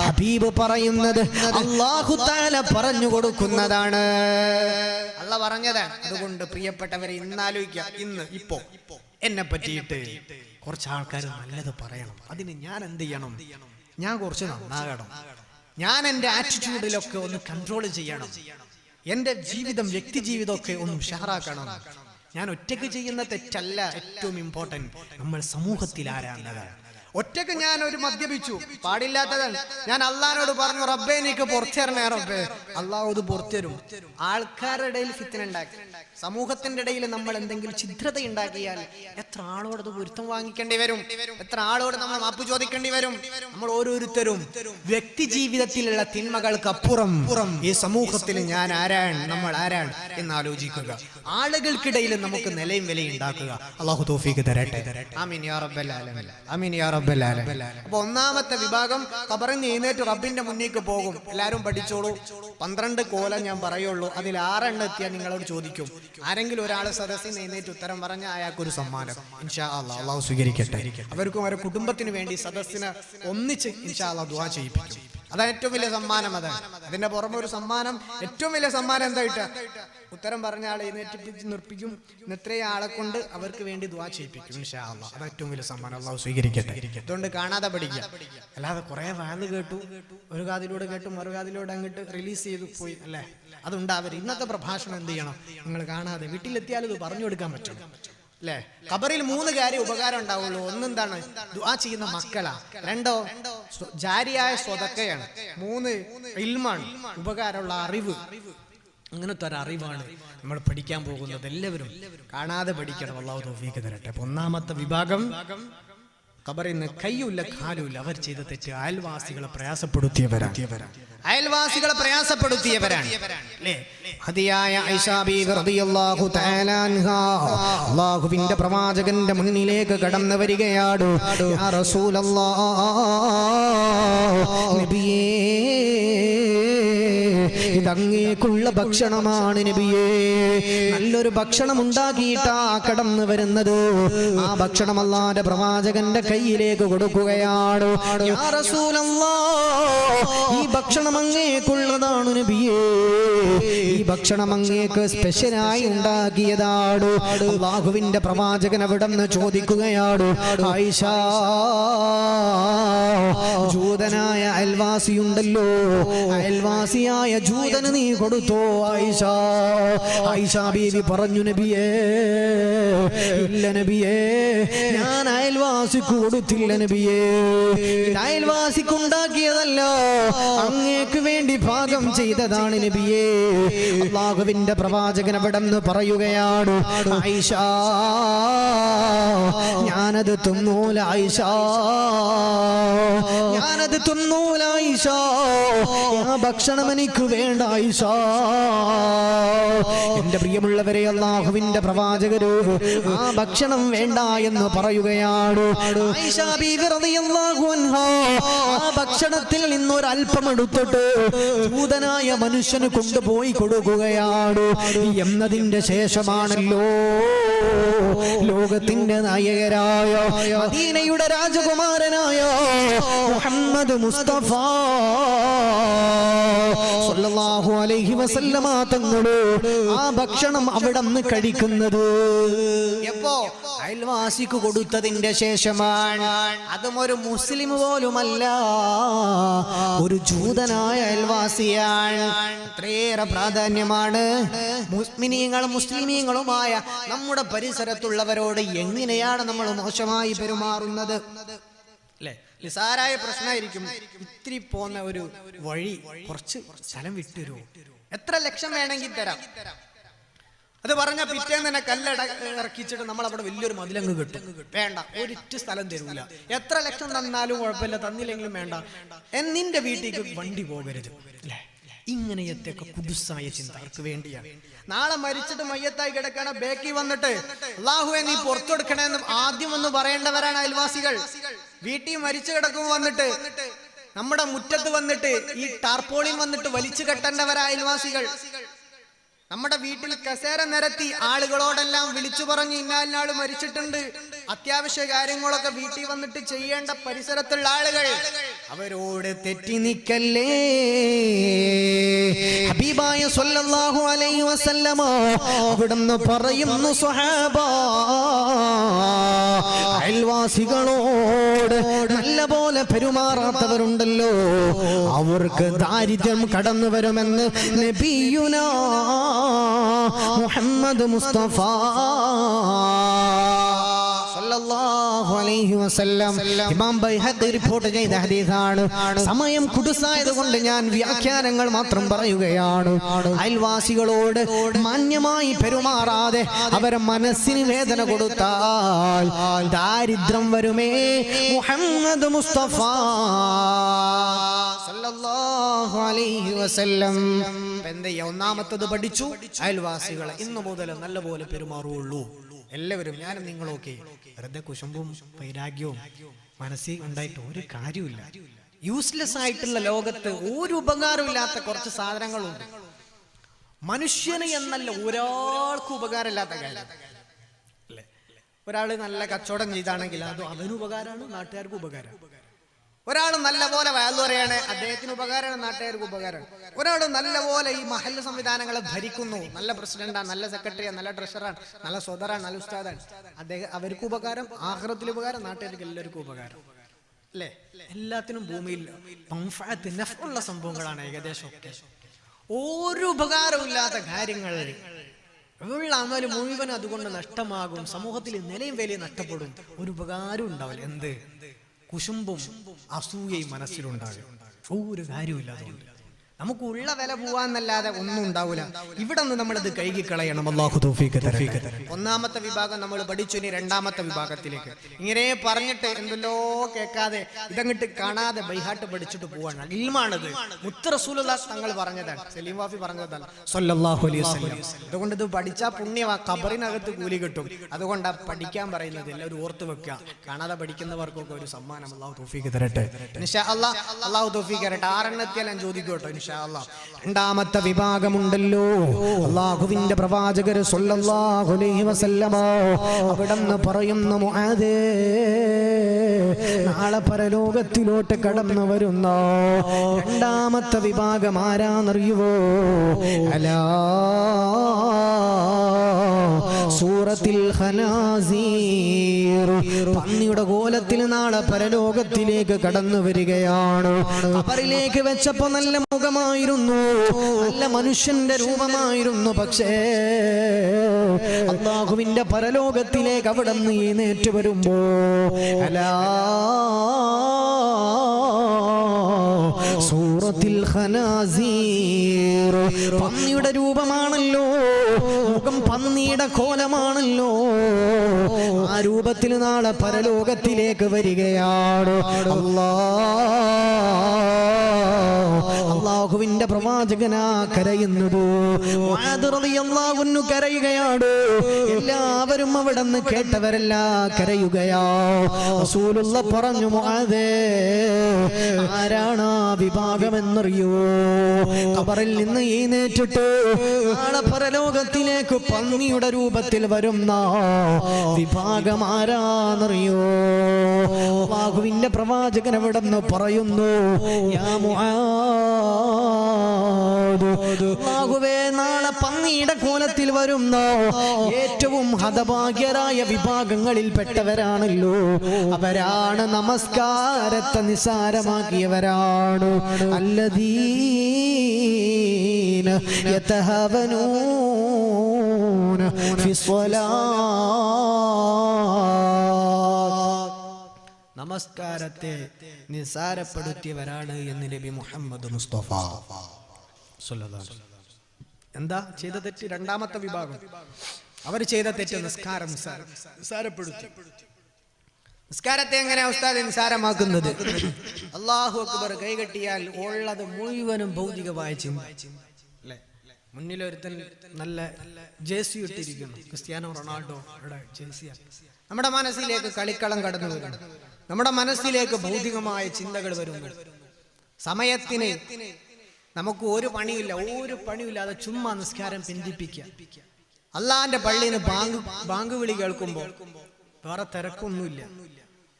ഹബീബ് പറയുന്നത് അല്ലാഹു തആല പറഞ്ഞു കൊടുക്കുന്നതാണ്, അല്ലാഹ് പറഞ്ഞതാണ്. അതുകൊണ്ട് പ്രിയപ്പെട്ടവരെ, ഇന്നാലോചിക്കുക, ഇപ്പോ എന്നെ പറ്റിയിട്ട് കുറച്ച് ആൾക്കാർ നല്ലത് പറയണം. അതിന് ഞാൻ എന്ത് ചെയ്യണം? ഞാൻ കുറച്ച് നന്നാകണം. ഞാൻ എൻ്റെ ആറ്റിറ്റ്യൂഡിലൊക്കെ ഒന്ന് കൺട്രോൾ ചെയ്യണം. എൻ്റെ ജീവിതം, വ്യക്തി ജീവിതമൊക്കെ ഒന്ന് ഉഷാറാക്കണം. ഞാൻ ഒറ്റയ്ക്ക് ചെയ്യുന്ന തെറ്റല്ല ഏറ്റവും ഇമ്പോർട്ടന്റ്, നമ്മൾ സമൂഹത്തിൽ ആരാന്നതാണ്. ഒറ്റക്ക് ഞാൻ ഒരു മദ്യപിച്ചു, പാടില്ലാത്തതാണ്. ഞാൻ അള്ളാഹിനോട് പറഞ്ഞു, റബ്ബേ എനിക്ക് പുറത്തിറങ്ങേ റബ്ബേ. അള്ളാഹു അത് പുറത്തരും. ആൾക്കാരുടെ ഇടയിൽ ഫിത്ന ഉണ്ടാക്കി, സമൂഹത്തിന്റെ ഇടയിൽ നമ്മൾ എന്തെങ്കിലും ഛിദ്രത ഉണ്ടാക്കിയാൽ എത്ര ആളോട് അത് പൊരുത്തം വാങ്ങിക്കേണ്ടി വരും, എത്ര ആളോട് നമ്മൾ മാപ്പ് ചോദിക്കേണ്ടി വരും. നമ്മൾ ഓരോരുത്തരും വ്യക്തി ജീവിതത്തിലുള്ള തിന്മകൾക്ക് അപ്പുറം ഈ സമൂഹത്തിൽ ഞാൻ ആരാണ്, നമ്മൾ ആരാണ് എന്ന് ആലോചിക്കുക. ആളുകൾക്കിടയിൽ നമുക്ക് നിലയും വിലയും ഉണ്ടാക്കുക. അള്ളാഹു തൗഫീഖ് തരട്ടെ. ആമീൻ യാ റബ്ബൽ ആലമീൻ. ആമീൻ യാ റബ്ബൽ ആലമീൻ. അപ്പോൾ ഒന്നാമത്തെ വിഭാഗം ഖബറിൽ നിന്ന് എഴുന്നേറ്റ് റബ്ബിന്റെ മുന്നിലേക്ക് പോകും. എല്ലാവരും പഠിച്ചോളൂ. 12 കോലം ഞാൻ പറയുള്ളൂ. അതിൽ 6 എണ്ണം എത്തിയാൽ നിങ്ങളോട് ചോദിക്കും. ആരെങ്കിലും ഒരാൾ സദസ്സിൽ നിന്ന് എഴുന്നേറ്റ് ഉത്തരം പറഞ്ഞാൽ അയാൾക്കൊരു സമ്മാനം ഇൻഷാ അല്ലാഹ്. അള്ളാഹു സ്വീകരിക്കട്ടെ. അവർക്കും അവരുടെ കുടുംബത്തിന് വേണ്ടി സദസ്സിനെ ഒന്നിച്ച് ഇൻഷാ അല്ലാഹ് ദുആ ചെയ്യിപ്പിക്കും. അതാണ് ഏറ്റവും വലിയ സമ്മാനം. അതാണ് അതിന്റെ പുറമെ ഒരു സമ്മാനം, ഏറ്റവും വലിയ സമ്മാനം എന്തായിട്ടാ? ഉത്തരം പറഞ്ഞ ആളെ എഴുന്നേറ്റ് നിർപ്പിക്കും. ഇത്രയും ആളെ കൊണ്ട് അവർക്ക് വേണ്ടി ദുആ ചെയ്യിപ്പിക്കും ഇൻഷാ അല്ലാഹ്. അത് ഏറ്റവും വലിയ സമ്മാനം. അള്ളാഹു സ്വീകരിക്കട്ടെ. അതുകൊണ്ട് കാണാതെ പഠിക്കുക. അല്ലാതെ കുറെ വാല് കേട്ടു, ഒരു കാതിലൂടെ കേട്ടു, മറുകാതിലൂടെ അങ്ങോട്ട് റിലീസ് ചെയ്തു പോയി അല്ലേ, അതുണ്ടാവരുത്. ഇന്നത്തെ പ്രഭാഷണം എന്ത് ചെയ്യണം? നിങ്ങൾ കാണാതെ വീട്ടിലെത്തിയാലും ഇത് പറഞ്ഞു കൊടുക്കാൻ പറ്റണം അല്ലേ. ഖബറിൽ 3 കാര്യം ഉപകാരം ഉണ്ടാവുള്ളൂ. ഒന്നെന്താണ്? ദുആ ചെയ്യുന്ന മക്കളാ. 2 ജാരിയായ സ്വതക്കയാണ്. 3 ഇൽമാണ്, ഉപകാരമുള്ള അറിവ്. അങ്ങനത്തെ ഒരു അറിവാണ് നമ്മൾ പഠിക്കാൻ പോകുന്നത്. എല്ലാവരും കാണാതെ പഠിക്കണം. അല്ലാഹു തൗഫീഖ് തരട്ടെ. ഒന്നാമത്തെ വിഭാഗം ഖബറിൽ നിന്ന് കയ്യുമില്ല കാലുമില്ല, അവർ ചെയ്ത തെറ്റ് അയൽവാസികളെ പ്രയാസപ്പെടുത്തിയവരാണ്. അല്ലേ? ഹദിയായ ആയിഷ ബീവി റളിയല്ലാഹു തആല അൻഹാ അല്ലാഹുവിന്റെ പ്രവാചകന്റെ മുന്നിലേക്ക് കടന്നു വരികയാണ്. യാ റസൂലല്ലാഹ്, നബിയേ, ഇതങ്ങേക്കുള്ള ഭക്ഷണമാണ് നബിയേ. നല്ലൊരു ഭക്ഷണം ഉണ്ടാക്കിയിട്ടാ കടന്നു വരുന്നത്. ആ ഭക്ഷണം അല്ലാഹുവിന്റെ പ്രവാചകന്റെ കയ്യിലേക്ക് കൊടുക്കുകയാണ്. യാ റസൂലല്ലാഹ്, ഈ ഭക്ഷണം അങ്ങേക്കുള്ളതാണ് നബിയേ. ഈ ഭക്ഷണം അങ്ങേക്ക് സ്പെഷ്യലായി ഉണ്ടാക്കിയതാണ്. അല്ലാഹുവിന്റെ പ്രവാചകൻ അവിടെ നിന്ന് ചോദിക്കുകയാണ്, ആയിഷ, ജൂതനായ അയൽവാസിയുണ്ടല്ലോ, അയൽവാസിയായ ജൂതന് നീ കൊടുത്തോ ആയിഷ? ആയിഷ ബീവി പറഞ്ഞു, നബിയേ, ഇല്ല നബിയേ, ഞാൻ അയൽവാസിക്ക് കൊടുത്തില്ല നബിയേ. അയൽവാസിക്ക് ഉണ്ടാക്കിയതല്ല, അങ്ങേക്ക് വേണ്ടി ഭാഗം ചെയ്തതാണ് നബിയേ. അല്ലാഹുവിന്റെ പ്രവാചകൻ അവിടെ നിന്ന് പറയുകയാണ്, ആയിഷ, ഞാനത് തിന്നൂല ആയിഷ, ഞാനത് തിന്നൂല ആയിഷ, ആ ഭക്ഷണം എനിക്ക് വേണ്ട ആയിഷ. എന്റെ പ്രിയമുള്ളവരെ, അല്ലാഹുവിന്റെ പ്രവാചകര് ആ ഭക്ഷണം വേണ്ട എന്ന് പറയുകയാണ്. ആയിഷ ബീവി റളിയല്ലാഹു അൻഹാ ആ ഭക്ഷണത്തിൽ നിന്നൊരൽപ്പം എടുത്തിട്ട് ജൂതനായ മനുഷ്യന് കൊണ്ടുപോയി കൊടുക്കുകയാണ്. എന്നതിന്റെ ശേഷമാണല്ലോ ലോകത്തിന്റെ നായകരായ മദീനയുടെ രാജകുമാരനായ മുഹമ്മദ് മുസ്തഫ സല്ലല്ലാഹു അലൈഹി വസല്ലമ തങ്ങള് ആ ഭക്ഷണം അവിടെ നിന്ന് കഴിക്കുന്നത്. എപ്പോ? അയൽവാസിക്ക് കൊടുത്തതിന്റെ ശേഷമാണ്. അതും ഒരു മുസ്ലിം പോലുമല്ല, ഒരു ജൂതനായ അയൽവാസിയാണ്. അത്രയേറെ പ്രാധാന്യമാണ് മുസ്ലിമീങ്ങളുമായ നമ്മുടെ പരിസരത്തുള്ളവരോട് എങ്ങനെയാണ് നമ്മൾ മോശമായി പെരുമാറുന്നത്? അല്ലേ? നിസാരായ പ്രശ്നമായിരിക്കും. ഇത്തിരി പോന്ന ഒരു വഴി കുറച്ച് സ്ഥലം വിട്ടുതരൂ, എത്ര ലക്ഷം വേണമെങ്കിൽ തരാം. അത് പറഞ്ഞ പിറ്റേന്ന് തന്നെ ഇറക്കിച്ചിട്ട് നമ്മൾ അവിടെ വലിയൊരു മതിലങ്ങ് കിട്ടും. വേണ്ട, ഒരിറ്റു സ്ഥലം തരൂല. എത്ര ലക്ഷം തന്നാലും കുഴപ്പമില്ല, തന്നില്ലെങ്കിലും വേണ്ട. നിന്റെ വീട്ടിലേക്ക് വണ്ടി പോകരുത്. അല്ലേ? ഇങ്ങനെയൊക്കെ കുടുസായ ചിന്ത അവർക്ക് വേണ്ടിയാണ്. നാളെ മരിച്ചിട്ട് മയ്യത്തായി കിടക്കണ ബേക്കി വന്നിട്ട് അല്ലാഹുവേ നീ പുറത്തെടുക്കണമെന്ന് ആദ്യം ഒന്ന് പറയേണ്ടവരാണ് അയൽവാസികൾ. വീട്ടിൽ മരിച്ചു കിടക്കുമ്പോൾ വന്നിട്ട് നമ്മുടെ മുറ്റത്ത് വന്നിട്ട് ഈ ടാർപോളിൻ വന്നിട്ട് വലിച്ചു കെട്ടേണ്ടവരാ അയൽവാസികൾ. നമ്മുടെ വീട്ടിൽ കസേര നിരത്തി ആളുകളോടെല്ലാം വിളിച്ചു പറഞ്ഞ് ഇന്നാലിനാള് മരിച്ചിട്ടുണ്ട്, അത്യാവശ്യ കാര്യങ്ങളൊക്കെ വീട്ടിൽ വന്നിട്ട് ചെയ്യേണ്ട പരിസരത്തുള്ള ആളുകൾ, അവരോട് തെറ്റി നിക്കല്ലേ. ഹബീബായ സ്വല്ലല്ലാഹു അലൈഹി വസല്ലമ അവിടുന്ന് പറയുന്നു, സ്വഹാബ, അയൽവാസികളോട് നല്ല പോലെ പെരുമാറാത്തവരുണ്ടല്ലോ, അവർക്ക് ദാരിദ്ര്യം കടന്നു വരുമെന്ന് നബിയുനാ മുഹമ്മദ് മുസ്തഫ സല്ലല്ലാഹു അലൈഹി വസല്ലം ഇമാം ബൈഹഖി റിപ്പോർട്ട് ചെയ്ത ഹദീസാണ്. സമയം കുടുസായതുകൊണ്ട് ഞാൻ വ്യാഖ്യാനങ്ങൾ മാത്രം പറയുകയാണ്. അയൽവാസികളോട് മാന്യമായി പെരുമാറാതെ അവരെ മനസ്സിന് വേദന കൊടുത്താൽ ദാരിദ്ര്യം വരുമേ. മുഹമ്മദ് മുസ്തഫ സല്ലല്ലാഹു അലൈഹി വസല്ലം എന്തെയ്യ? ഒന്നാമത്തത് പഠിച്ചു, അയൽവാസികളെ ഇന്നു മുതൽ നല്ലപോലെ പെരുമാറുള്ളൂ. എല്ലാവരും, ഞാനും നിങ്ങളൊക്കെ വെറുതെ കുശുമ്പും വൈരാഗ്യവും മനസ്സിൽ ഉണ്ടായിട്ട് ഒരു കാര്യമില്ല. യൂസ്ലെസ് ആയിട്ടുള്ള ലോകത്ത് ഒരു ഉപകാരമില്ലാത്ത കുറച്ച് സാധനങ്ങളുണ്ട്. മനുഷ്യന് എന്നല്ല ഒരാൾക്കും ഉപകാരമില്ലാത്ത കാര്യം അല്ലേ? ഒരാള് നല്ല കച്ചവടം ചെയ്താണെങ്കിൽ അത് അവന് ഉപകാരമാണ്, നാട്ടുകാർക്ക് ഉപകാരം. ഒരാൾ നല്ല പോലെ വാല്യൂ പറയാണ്, അദ്ദേഹത്തിന് ഉപകാരമാണ്, നാട്ടുകാർക്ക് ഉപകാരമാണ്. ഒരാൾ നല്ല പോലെ ഈ മഹല്ല് സംവിധാനങ്ങളെ ഭരിക്കുന്നു, നല്ല പ്രസിഡന്റാണ്, നല്ല സെക്രട്ടറിയാണ്, നല്ല ട്രഷറാണ്, നല്ല സ്വദറാണ്, നല്ല ഉസ്താദാണ്, അദ്ദേഹം അവർക്ക് ഉപകാരം, ആഖിറത്തിൽ ഉപകാരം, നാട്ടുകാർക്ക് എല്ലാവർക്കും ഉപകാരം അല്ലേ? എല്ലാത്തിനും ഭൂമിയിൽ ഉള്ള സംഭവങ്ങളാണ് ഏകദേശം ഒക്കെ. ഒരു ഉപകാരമില്ലാത്ത കാര്യങ്ങൾ ഉള്ള അമല് മുഴുവൻ അതുകൊണ്ട് നഷ്ടമാകും. സമൂഹത്തിൽ നിലയും വിലയും നഷ്ടപ്പെടും. ഒരു ഉപകാരം ഉണ്ടാവില്ല. എന്ത്? കുശുമ്പും അസൂയയും മനസ്സിലുണ്ടാകും. ഒരു കാര്യമില്ലാതുകൊണ്ട് നമുക്ക് ഉള്ള വില പോവാന്നല്ലാതെ ഒന്നും ഉണ്ടാവില്ല. ഇവിടെ നിന്ന് നമ്മളത് കഴുകിക്കളയണം. അല്ലാഹു തൗഫീഖ് തരട്ടെ. ഒന്നാമത്തെ വിഭാഗം നമ്മൾ പഠിച്ചു. ഇനി രണ്ടാമത്തെ വിഭാഗത്തിലേക്ക്. ഇങ്ങനെ പറഞ്ഞിട്ട് എന്തെല്ലോ കേൾക്കാതെ ഇതങ്ങിട്ട് കാണാതെ ബൈഹാട്ട് പഠിച്ചിട്ട് പോവാണ്. ഇൽമാണിത്. മുത്ത് റസൂലുള്ളാഹി തങ്ങൾ പറഞ്ഞതാണ്, സലീം വാഫി പറഞ്ഞതാണ് സ്വല്ലല്ലാഹു അലൈഹി വസല്ലം. അതുകൊണ്ട് ഇത് പഠിച്ചാൽ പുണ്യവാ, ഖബറിനകത്ത് കൂലി കിട്ടും. അതുകൊണ്ടാണ് പഠിക്കാൻ പറയുന്നത്. എല്ലാവരും ഓർത്ത് വെക്കുക. കാണാതെ പഠിക്കുന്നവർക്കൊക്കെ ഒരു സമ്മാനം അല്ലാഹു തൗഫീഖ് തരട്ടെ. ഇൻഷാ അല്ലാഹ്. അല്ലാഹു തൗഫീഖ് തരട്ടെ. 6 എണ്ണത്തിയാൽ ഞാൻ ചോദിക്കും കേട്ടോ. ഇൻഷാ ഇൻഷാ അല്ലാഹ്. രണ്ടാമത്തെ വിഭാഗമുണ്ടല്ലോ, അല്ലാഹുവിന്റെ പ്രവാചകർ സ്വല്ലല്ലാഹു അലൈഹി വസല്ലമ അവിടുന്ന് പറയുന്നു, മുആദേ, നാളെ പരലോകത്തിലോട്ട് കടന്നു വരുന്ന രണ്ടാമത്തെ വിഭാഗം ആരാന്നറിയുവോ? അലാ സൂറത്തിൽ ഖനാസീർ, പന്നിയുടെ കോലത്തിൽ നാളെ പരലോകത്തിലേക്ക് കടന്നു വരികയാണ്. ഖബറിലേക്ക് വെച്ചപ്പോ നല്ല മുഖമായിരുന്നു, നല്ല മനുഷ്യന്റെ രൂപമായിരുന്നു. പക്ഷേ അല്ലാഹുവിന്റെ പരലോകത്തിലേക്ക് അവിടെ നിന്ന് എഴുന്നേറ്റ് വരുമ്പോ അലാ സൂറത്തിൽ ഖനാസീർ, പന്നിയുടെ രൂപമാണല്ലോ, മുഖം പന്നിയുടെ കോലമാണല്ലോ. ആ രൂപത്തിൽ നാളെ പരലോകത്തിലേക്ക് വരികയാണ്. അല്ലാഹുവിന്റെ പ്രവാചകനാ കരയുന്നത്, മുആദ് റളിയല്ലാഹു അൻഹു കരയുകയാണ്. എല്ലാവരും അവിടെ നിന്ന് കേട്ടവരല്ല കരയുകയാ. റസൂലുള്ളാഹി പറഞ്ഞു, മുആദേ, ആരാണ് ആ വിഭാഗമെന്നറിയോ? ഖബറിൽ നിന്ന് എഴുന്നേറ്റിട്ട് നാളെ പരലോകത്തിലേക്ക് പന്നിയുടെ രൂപത്തിൽ വരുന്ന വിഭാഗം ആരാന്നറിയോ? അല്ലാഹുവിന്റെ പ്രവാചകൻ അവിടെ നിന്ന് പറയുന്നു, യാ മുആദ്, അല്ലാഹുവേ, നാളെ പന്നിയുടെ കോലത്തിൽ വരുന്ന ഏറ്റവും ഹതഭാഗ്യരായ വിഭാഗങ്ങളിൽ പെട്ടവരാണല്ലോ. അവരാണ് നമസ്കാരത്തെ നിസാരമാക്കിയവരാണ്. അല്ലദീന യതഹവനൂന ഫിസ്സലാത്ത്, നമസ്കാരത്തെ നിസാരപ്പെടുത്തിയവരാണ് എന്ന് നബി മുഹമ്മദ് മുസ്തഫ സ്വല്ലല്ലാഹു അലൈഹി വസല്ലം. എന്താ ചെയ്ത തെറ്റ്? രണ്ടാമത്തെ വിഭാഗം അവർ ചെയ്ത തെറ്റ് നിസ്കാരം നിസാരപ്പെടുത്തി. നിസ്കാരത്തെ എങ്ങനെയാ ഉസ്താദ് നിസാരമാക്കുന്നത്? അല്ലാഹു അക്ബർ കൈകെട്ടിയാൽ ഉള്ളത് മുഴുവനും ഭൗതികമായ ചിന്ത അല്ലേ? മുന്നിലൊരുത്തൻ നല്ല ജേഴ്സി ഇട്ടിരിക്കുന്നു, ക്രിസ്ത്യാനോ റൊണാൾഡോ ജേഴ്സിയാണ്. നമ്മുടെ മനസ്സിലേക്ക് കളിക്കളം കടന്നു വരുന്നു, നമ്മുടെ മനസ്സിലേക്ക് ഭൗതികമായ ചിന്തകൾ വരുന്നു. സമയത്തിന് നമുക്ക് ഒരു പണിയില്ലാതെ ചുമ്മാ നിസ്കാരം പിന്തിപ്പിക്കുക. അള്ളാന്റെ പള്ളിയിൽ നിന്ന് ബാങ്ക് വിളി കേൾക്കുമ്പോൾ വേറെ തിരക്കൊന്നുമില്ല,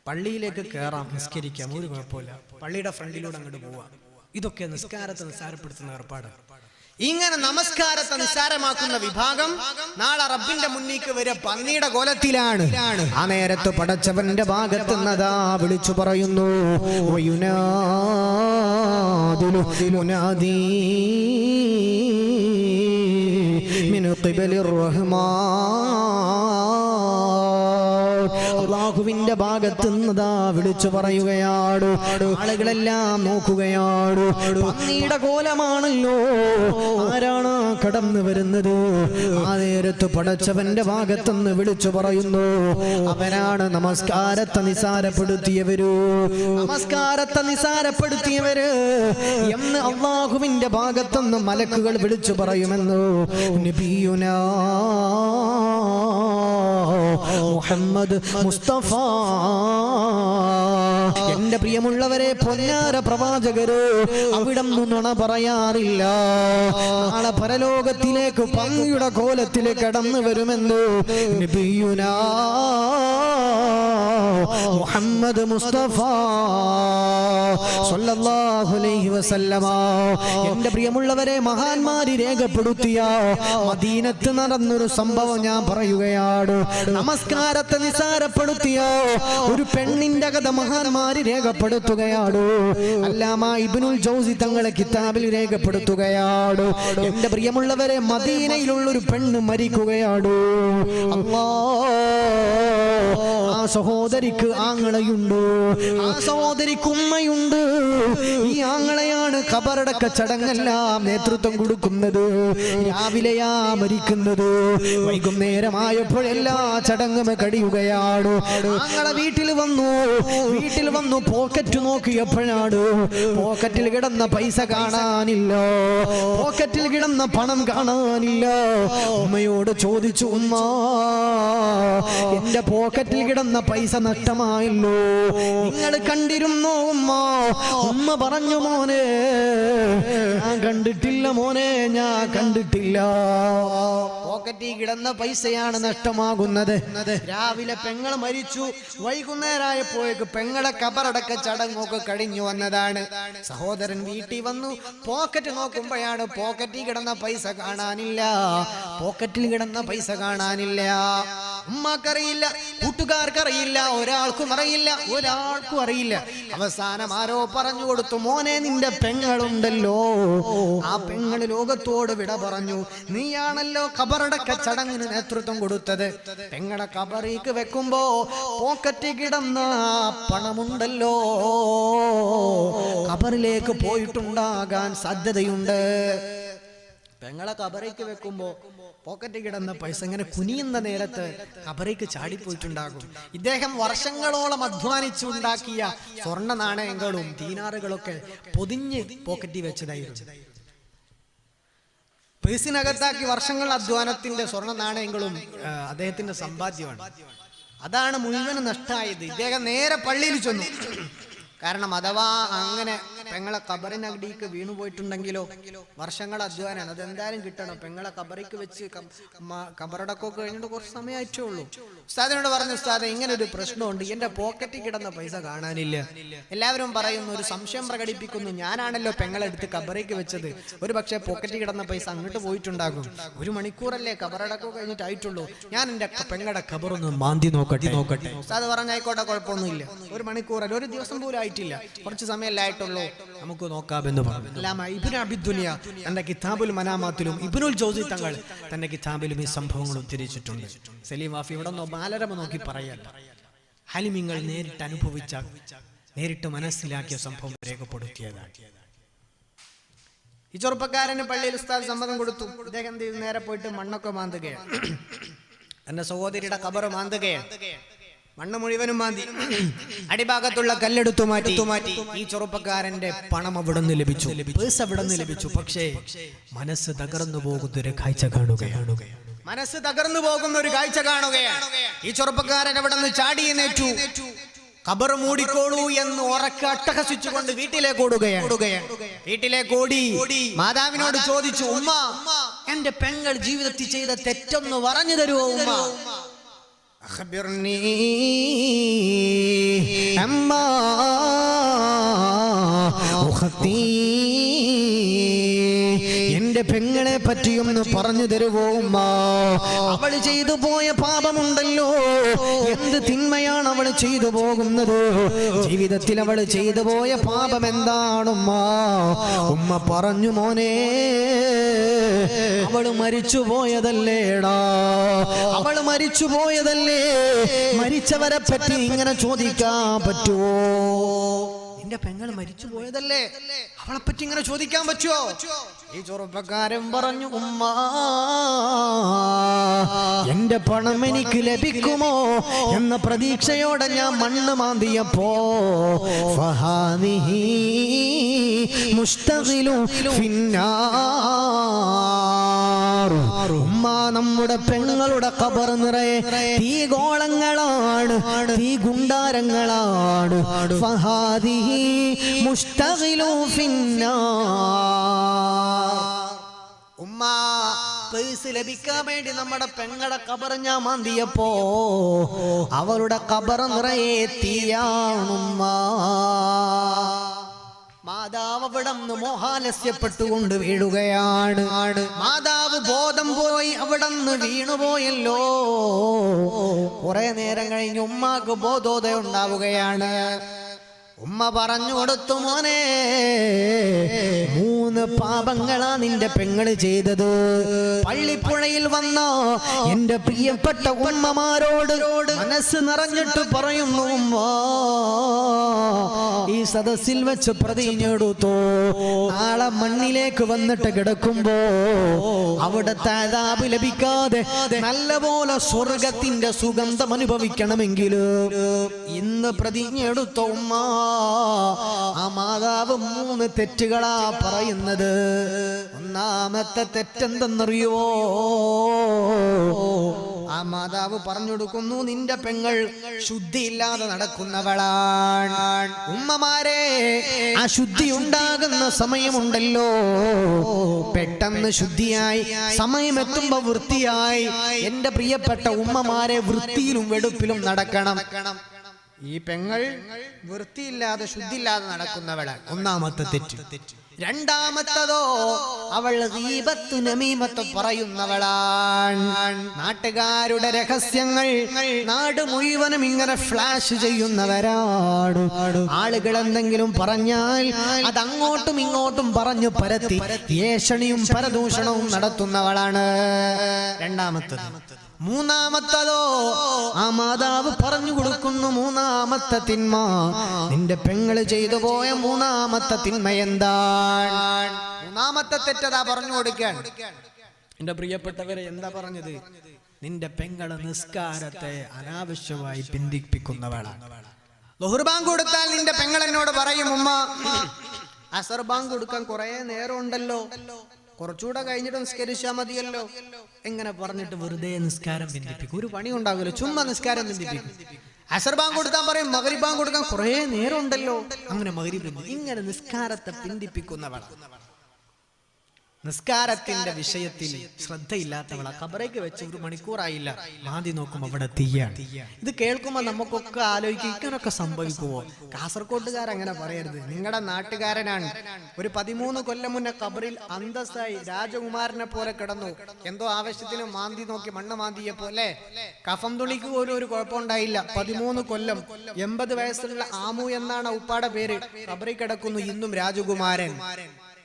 പള്ളിയിലേക്ക് കയറാം, നിസ്കരിക്കാം, ഒരു കുഴപ്പമില്ല, പള്ളിയുടെ ഫ്രണ്ടിലൂടെ അങ്ങോട്ട് പോവാം. ഇതൊക്കെ നിസ്കാരത്തെ നിസ്സാരപ്പെടുത്തുന്ന ഏർപ്പാട്. ഇങ്ങനെ നമസ്കാരത്തെ നിസ്സാരമാക്കുന്ന വിഭാഗം നാളെ റബ്ബിന്റെ മുന്നിലേക്ക് വരെ പന്നിയുടെ കോലത്തിലാണ്. ആ നേരത്ത് പടച്ചവന്റെ ഭാഗത്തുന്നതാ വിളിച്ചു പറയുന്നു, മുനാദി മിൻ ഖിബലിർ റഹ്മാൻ, അല്ലാഹുവിന്റെ ഭാഗത്തുന്നതാ വിളിച്ചു പറയുകയാണ്. ആളുകളെല്ലാം നോക്കുകയാണ്, പന്നിയുടെ കോലമാണല്ലോ, ആരാണ് കടന്നു വരുന്നത്? ആ നേരത്ത് പടച്ചവന്റെ ഭാഗത്തുനിന്ന് വിളിച്ചു പറയുന്നു, അവനാണ് നമസ്കാരത്തെ നിസാരപ്പെടുത്തിയവര്, നമസ്കാരത്തെ നിസാരപ്പെടുത്തിയവര് എന്ന് അല്ലാഹുവിന്റെ ഭാഗത്തുനിന്ന് മലക്കുകൾ വിളിച്ചു പറയുമെന്ന് നബിയുനാ മുഹമ്മദ് മുസ്തഫ. എന്റെ പ്രിയമുള്ളവരെ, പൊന്നാര പ്രവാചകര് അവിടം നുണ പറയാറില്ല. നാളെ പരലോകത്തിലേക്ക് പന്നിയുടെ കോലത്തിൽ കടന്നു വരുമെന്ന് നബിയുനാ മുഹമ്മദ് മുസ്തഫ സ്വല്ലല്ലാഹു അലൈഹി വസല്ലമ. എന്റെ പ്രിയമുള്ളവരെ, മഹാന്മാര് രേഖപ്പെടുത്തിയ മദീനത്ത് നടന്നൊരു സംഭവം ഞാൻ പറയുകയാണ്. നമസ്കാരത്തെ നിസാരപ്പെടുത്തിയ ഒരു പെണ്ണിന്റെ കഥ മഹാന്മാര് രേഖപ്പെടുത്തുകയാണ്. അല്ലാമ ഇബ്നുൽ ജൗസി തങ്ങളെ കിതാബിൽ രേഖപ്പെടുത്തുകയാണ്. എന്റെ പ്രിയമുള്ളവരെ, മദീനയിലുള്ള ഒരു പെണ്ണ് മരിക്കുകയാണ്. ആ സഹോദരിക്ക് ആങ്ങളയുണ്ട്, ആ സഹോദരിക്ക് ഉമ്മയുണ്ട്. ഈ ആങ്ങളെയാണ് ഖബറടക്ക ചടങ്ങെല്ലാം നേതൃത്വം കൊടുക്കുന്നത്. രാവിലെയാ മരിക്കുന്നത്, വൈകുന്നേരമായപ്പോഴെല്ലാ ചടങ്ങ് കഴിയുകയാണ്. ഞങ്ങളെ വീട്ടിൽ വന്നു പോക്കറ്റ് നോക്കിയപ്പോഴാണ് പോക്കറ്റിൽ കിടന്ന പൈസ കാണാനില്ല, പോക്കറ്റിൽ കിടന്ന പണം കാണാനില്ല. ഉമ്മയോട് ചോദിച്ചു, ഉമ്മ എന്റെ പോക്കറ്റിൽ കിടന്ന പൈസ നഷ്ടമായല്ലോ, നിങ്ങൾ കണ്ടിരുന്നോ ഉമ്മ? ഉമ്മ പറഞ്ഞു, മോനെ ഞാൻ കണ്ടിട്ടില്ല മോനെ, ഞാൻ കണ്ടിട്ടില്ല. പോക്കറ്റിൽ കിടന്ന പൈസയാണ് നഷ്ടമാകുന്നത്. രാവിലെ പെങ്ങൾ മരിച്ചു, വൈകുന്നേരമായപ്പോഴേക്ക് പെങ്ങളെ കബറടക്ക ചടങ്ങൊക്കെ കഴിഞ്ഞു വന്നതാണ്. സഹോദരൻ വീട്ടിൽ വന്നു, പോക്കറ്റ് നോക്കുമ്പോഴാണ് പോക്കറ്റിൽ കിടന്ന പൈസ കാണാനില്ല, പോക്കറ്റിൽ കിടന്ന പൈസ കാണാനില്ല. ഉമ്മക്കറിയില്ല, കൂട്ടുകാർക്കറിയില്ല, ഒരാൾക്കും അറിയില്ല. അവസാനം ആരോ പറഞ്ഞു കൊടുത്തു, മോനെ നിന്റെ പെങ്ങളുണ്ടല്ലോ, ആ പെങ്ങള് ലോകത്തോട് വിട പറഞ്ഞു, നീയാണല്ലോ ഖബറടക്ക ചടങ്ങിന് നേതൃത്വം കൊടുത്തത്. പെങ്ങളെ ഖബറിക്ക് വെക്കുമ്പോ പോക്കറ്റിൽ കിടന്ന പണമുണ്ടല്ലോ ഖബറിലേക്ക് പോയിട്ടുണ്ടാകാൻ സാധ്യതയുണ്ട്. പെങ്ങളെ ഖബറിക്ക് വെക്കുമ്പോ പോക്കറ്റ് കിടന്ന പൈസ ഇങ്ങനെ കുനിയുന്ന നേരത്ത് ഖബറിക്ക് ചാടിപ്പോയിട്ടുണ്ടാകും. ഇദ്ദേഹം വർഷങ്ങളോളം അധ്വാനിച്ചുണ്ടാക്കിയ സ്വർണ്ണ നാണയങ്ങളും ദീനാറുകളൊക്കെ പൊതിഞ്ഞ് പോക്കറ്റിൽ വെച്ചതായിരുന്നു. പേഴ്സിനകത്താക്കി വർഷങ്ങൾ അധ്വാനത്തിന്റെ സ്വർണ്ണ നാണയങ്ങളും അദ്ദേഹത്തിന്റെ സമ്പാദ്യമാണ്. അതാണ് മുഴുവൻ നഷ്ടമായത്. ഇദ്ദേഹം നേരെ പള്ളിയിൽ ചെന്നു. കാരണം അഥവാ അങ്ങനെ പെങ്ങളെ ഖബറിനടിക്ക് വീണുപോയിട്ടുണ്ടെങ്കിലോ വർഷങ്ങൾ അധ്വാനാണ്, അതെന്തായാലും കിട്ടണം. പെങ്ങളെ ഖബറിക്ക് വെച്ച് ഖബറടക്കമൊക്കെ കഴിഞ്ഞിട്ട് കുറച്ച് സമയമായിട്ടേ ഉള്ളൂ. ഉസ്താദിനോട് പറഞ്ഞു, ഉസ്താദെ ഇങ്ങനെ ഒരു പ്രശ്നമുണ്ട്, എന്റെ പോക്കറ്റിൽ കിടന്ന പൈസ കാണാനില്ല. എല്ലാവരും പറയുന്നു, ഒരു സംശയം പ്രകടിപ്പിക്കുന്നു, ഞാനാണല്ലോ പെങ്ങളെടുത്ത് ഖബറിക്ക് വെച്ചത്, ഒരു പക്ഷേ പോക്കറ്റിൽ കിടന്ന പൈസ അങ്ങോട്ട് പോയിട്ടുണ്ടാകും. 1 മണിക്കൂറല്ലേ ഖബറടക്കമൊക്കെ കഴിഞ്ഞിട്ടായിട്ടുള്ളൂ, ഞാൻ എന്റെ പെങ്ങളുടെ ഖബറൊന്ന് മാന്തി നോക്കട്ടെ. ഉസ്താദ് പറഞ്ഞായിക്കോട്ടെ, കുഴപ്പമൊന്നുമില്ല. 1 മണിക്കൂറല്ല, ഒരു ദിവസം പോലും ആയിട്ടില്ല, കുറച്ച് സമയമല്ലേ ആയിട്ടുള്ളൂ, നമുക്ക് നോക്കാമെന്ന് പറഞ്ഞു. ഇബ്നു അബിദ്ദുനിയ തന്റെ കിതാബുൽ മനാമാത്തിലും ഇബ്നുൽ ജൗസി തങ്ങൾ തന്റെ കിതാബിലും ഈ സംഭവങ്ങൾ ഉദ്ധരിച്ചിട്ടുണ്ട്. സലീം വാഫി ഇവിടെ ബാലരമ നോക്കി പറയല്ല, ഹലിമിങ്ങൾ നേരിട്ട് അനുഭവിച്ച, നേരിട്ട് മനസ്സിലാക്കിയ സംഭവം രേഖപ്പെടുത്തിയതാണ്. ഈ ചെറുപ്പക്കാരന് പള്ളിയിൽ ഉസ്താദ് സമ്മതം കൊടുത്തു. അദ്ദേഹം നേരെ പോയിട്ട് മണ്ണൊക്കെ മാന്തുകയാണ്, തന്റെ സഹോദരിയുടെ ഖബർ മാന്തുകയാണ്. മണ്ണ് മുഴുവനും മാന്തി, അടിഭാഗത്തുള്ള കല്ലെടുത്തു മാറ്റി. ഈ ചെറുപ്പക്കാരന്റെ പണം അവിടെ നിന്ന് ലഭിച്ചു, പേഴ്സ് അവിടെ നിന്ന് ലഭിച്ചു. പക്ഷേ മനസ്സ് തകർന്നു പോകുന്ന ഒരു കാഴ്ച കാണുകയാണ്. ഈ ചെറുപ്പക്കാരൻ അവിടെ നിന്ന് ചാടി എഴുന്നേറ്റു. ഖബർ മൂടിക്കോളൂ എന്ന് ഉറക്കെ അട്ടഹസിച്ചുകൊണ്ട് വീട്ടിലേക്ക് ഓടി മാതാവിനോട് ചോദിച്ചു, ഉമ്മ എന്റെ പെങ്ങൾ ജീവിതത്തിൽ ചെയ്ത തെറ്റൊന്ന് പറഞ്ഞു തരുമോ ഉമ്മ? അഖ്ബിർനീ അമ്മാ ഉഖ്തി, എന്റെ പെങ്ങളെ പറ്റിയൊന്ന് പറഞ്ഞു തരുവോ ഉമ്മ? അവൾ ചെയ്തു പോയ പാപമുണ്ടല്ലോ, എന്ത് തിന്മയാണ് അവൾ ചെയ്തു പോകുന്നത്, ജീവിതത്തിൽ അവൾ ചെയ്തു പോയ പാപം എന്താണുമ്മ? ഉമ്മ പറഞ്ഞു, മോനെ അവൾ മരിച്ചു പോയതല്ലേടാ, അവൾ മരിച്ചു പോയതല്ലേ, മരിച്ചവരെ പറ്റി ഇങ്ങനെ ചോദിക്കാൻ പറ്റുമോ? നിന്റെ പെങ്ങൾ മരിച്ചു പോയതല്ലേ, അവളെ പറ്റി ഇങ്ങനെ ചോദിക്കാൻ പറ്റുമോ? ഈ ചെറുപ്പക്കാരൻ പറഞ്ഞു, ഉമ്മ എന്റെ പണം എനിക്ക് ലഭിക്കുമോ എന്ന പ്രതീക്ഷയോടെ ഞാൻ മണ്ണ് മാന്തിയപ്പോ ഫഹാദിഹി മുസ്തഖിലു ഫിന്നാർ, ഉമ്മ നമ്മുടെ പെങ്ങളുടെ ഖബർ നിറയെ തീഗോളങ്ങളാണ്, തീ ഗുണ്ടാരങ്ങളാണ്. ഫഹാദിഹി മുസ്തഖിലു ഫിന്നാർ, ഉമ്മ പേഴ്സ് ലഭിക്കാൻ വേണ്ടി നമ്മുടെ പെങ്ങളുടെ ഖബർ ഞാൻ മാന്തിയപ്പോ അവരുടെ ഖബർ നിറയെ തീയാണുമ്മ. മാതാവ് അവിടന്ന് മോഹാലസ്യപ്പെട്ടുകൊണ്ട് വീഴുകയാണ്. മാതാവ് ബോധം പോയി അവിടന്ന് വീണുപോയല്ലോ. കുറെ നേരം കഴിഞ്ഞ് ഉമ്മാക്ക് ബോധോദയം ഉണ്ടാവുകയാണ്. ഉമ്മ പറഞ്ഞു കൊടുത്തു, മോനെ 3 3 പാപങ്ങളാ നിന്റെ പെങ്ങള് ചെയ്തത്. പള്ളിപ്പുഴയിൽ വന്ന എന്റെ പ്രിയപ്പെട്ട ഉമ്മമാരോട് മനസ്സ് നിറഞ്ഞിട്ട് പറയുന്നു, ഈ സദസ്സിൽ വെച്ച് പ്രതിജ്ഞയെടുത്തോ, നാളെ മണ്ണിലേക്ക് വന്നിട്ട് കിടക്കുമ്പോ അവിടുത്തെ അദാബ് ലഭിക്കാതെ നല്ലപോലെ സ്വർഗത്തിന്റെ സുഗന്ധം അനുഭവിക്കണമെങ്കിൽ ഇന്ന് പ്രതിജ്ഞ എടുത്തോ ഉമ്മ. ആ മാതാവ് 3 തെറ്റുകളാ പറയുന്നത്. ഒന്നാമത്തെ തെറ്റെന്തെന്നറിയോ? ആ മാതാവ് പറഞ്ഞു കൊടുക്കുന്നു, നിന്റെ പെങ്ങൾ ശുദ്ധിയില്ലാതെ നടക്കുന്നവളാണ്. ഉമ്മമാരെ, ആ ശുദ്ധി ഉണ്ടാകുന്ന സമയമുണ്ടല്ലോ, പെട്ടെന്ന് ശുദ്ധിയായി സമയമെത്തുമ്പോ വൃത്തിയായി. എന്റെ പ്രിയപ്പെട്ട ഉമ്മമാരെ, വൃത്തിയിലും വെടുപ്പിലും നടക്കണം. ഈ പെങ്ങൾ വൃത്തിയില്ലാതെ ശുദ്ധിയില്ലാതെ നടക്കുന്നവളാണ് ഒന്നാമത്തെ തെറ്റ്. രണ്ടാമത്തതോ, അവൾ ഗീബത്ത് നമീമത്ത് പറയുന്നവളാണ്. നാട്ടുകാരുടെ രഹസ്യങ്ങൾ നാട് മുഴുവനും ഇങ്ങനെ ഫ്ലാഷ് ചെയ്യുന്നവരാണ്. ആളുകൾ എന്തെങ്കിലും പറഞ്ഞാൽ അത് അങ്ങോട്ടും ഇങ്ങോട്ടും പറഞ്ഞു പരത്തി ഏഷണിയും പരദൂഷണവും നടത്തുന്നവളാണ് രണ്ടാമത്തത്. മൂന്നാമത്തതോ, ആ മാതാവ് പറഞ്ഞു കൊടുക്കുന്നു മൂന്നാമത്തെ തിന്മ. നിന്റെ പെങ്ങള് ചെയ്തു പോയ മൂന്നാമത്തെ തിന്മ എന്താണ്? മൂന്നാമത്തെ തെറ്റതാ പറഞ്ഞു കൊടുക്കാൻ. എന്റെ പ്രിയപ്പെട്ടവരെ, എന്താ പറഞ്ഞത്? നിന്റെ പെങ്ങള് നിസ്കാരത്തെ അനാവശ്യമായി പിന്തിപ്പിക്കുന്നവളാണ്. ളുഹർ ബാങ്ക് കൊടുത്താൽ നിന്റെ പെങ്ങൾ എന്നോട് പറയും, ഉമ്മ അസർ ബാങ്ക് കൊടുക്കാൻ കുറെ നേരം ഉണ്ടല്ലോ, കുറച്ചുകൂടെ കഴിഞ്ഞിട്ട് നിസ്കരിച്ചാൽ മതിയല്ലോ. എങ്ങനെ പറഞ്ഞിട്ട് വെറുതെ നിസ്കാരം പിന്തിപ്പിക്കും. ഒരു പണി ഉണ്ടാകുമല്ലോ, ചുമ്മാ നിസ്കാരം പിന്തിപ്പിക്കും. അസർ ബാങ്ക് കൊടുത്താൽ പറയും മഗ്രിബ് ബാങ്ക് കൊടുക്കാൻ കുറെ നേരം ഉണ്ടല്ലോ, അങ്ങനെ മഗ്രിബ്. ഇങ്ങനെ നിസ്കാരത്തെ പിന്തിപ്പിക്കുന്നവളാണ്. നിസ്കാരത്തിന്റെ വിഷയത്തിൽ ശ്രദ്ധയില്ലാത്തവളാ. ഖബറേക്ക് വെച്ച് 1 മണിക്കൂറായില്ല, മാതി നോക്കുമ്പോ അവിടെ തീയാണ്. ഇത് കേൾക്കുമ്പോ നമുക്കൊക്കെ ആലോചിക്കും, ഇങ്ങനൊക്കെ സംഭവിക്കുമോ? കാസർകോട്ടുകാരങ്ങനെ പറയരുത്, നിങ്ങളുടെ നാട്ടുകാരനാണ്. ഒരു 13 കൊല്ലം മുന്നേ ഖബറിൽ അന്തസ്സായി രാജകുമാരനെ പോലെ കിടന്നു. എന്തോ ആവശ്യത്തിന് മാന്തി നോക്കി, മണ്ണ് മാന്തിയെ പോലെ. കഫം തുണിക്ക് പോലും ഒരു കുഴപ്പമുണ്ടായില്ല. 13 കൊല്ലം 80 വയസ്സുള്ള ആമു എന്നാണ് ഉപ്പാടെ പേര്. ഖബറിൽ കിടക്കുന്നു ഇന്നും രാജകുമാരൻ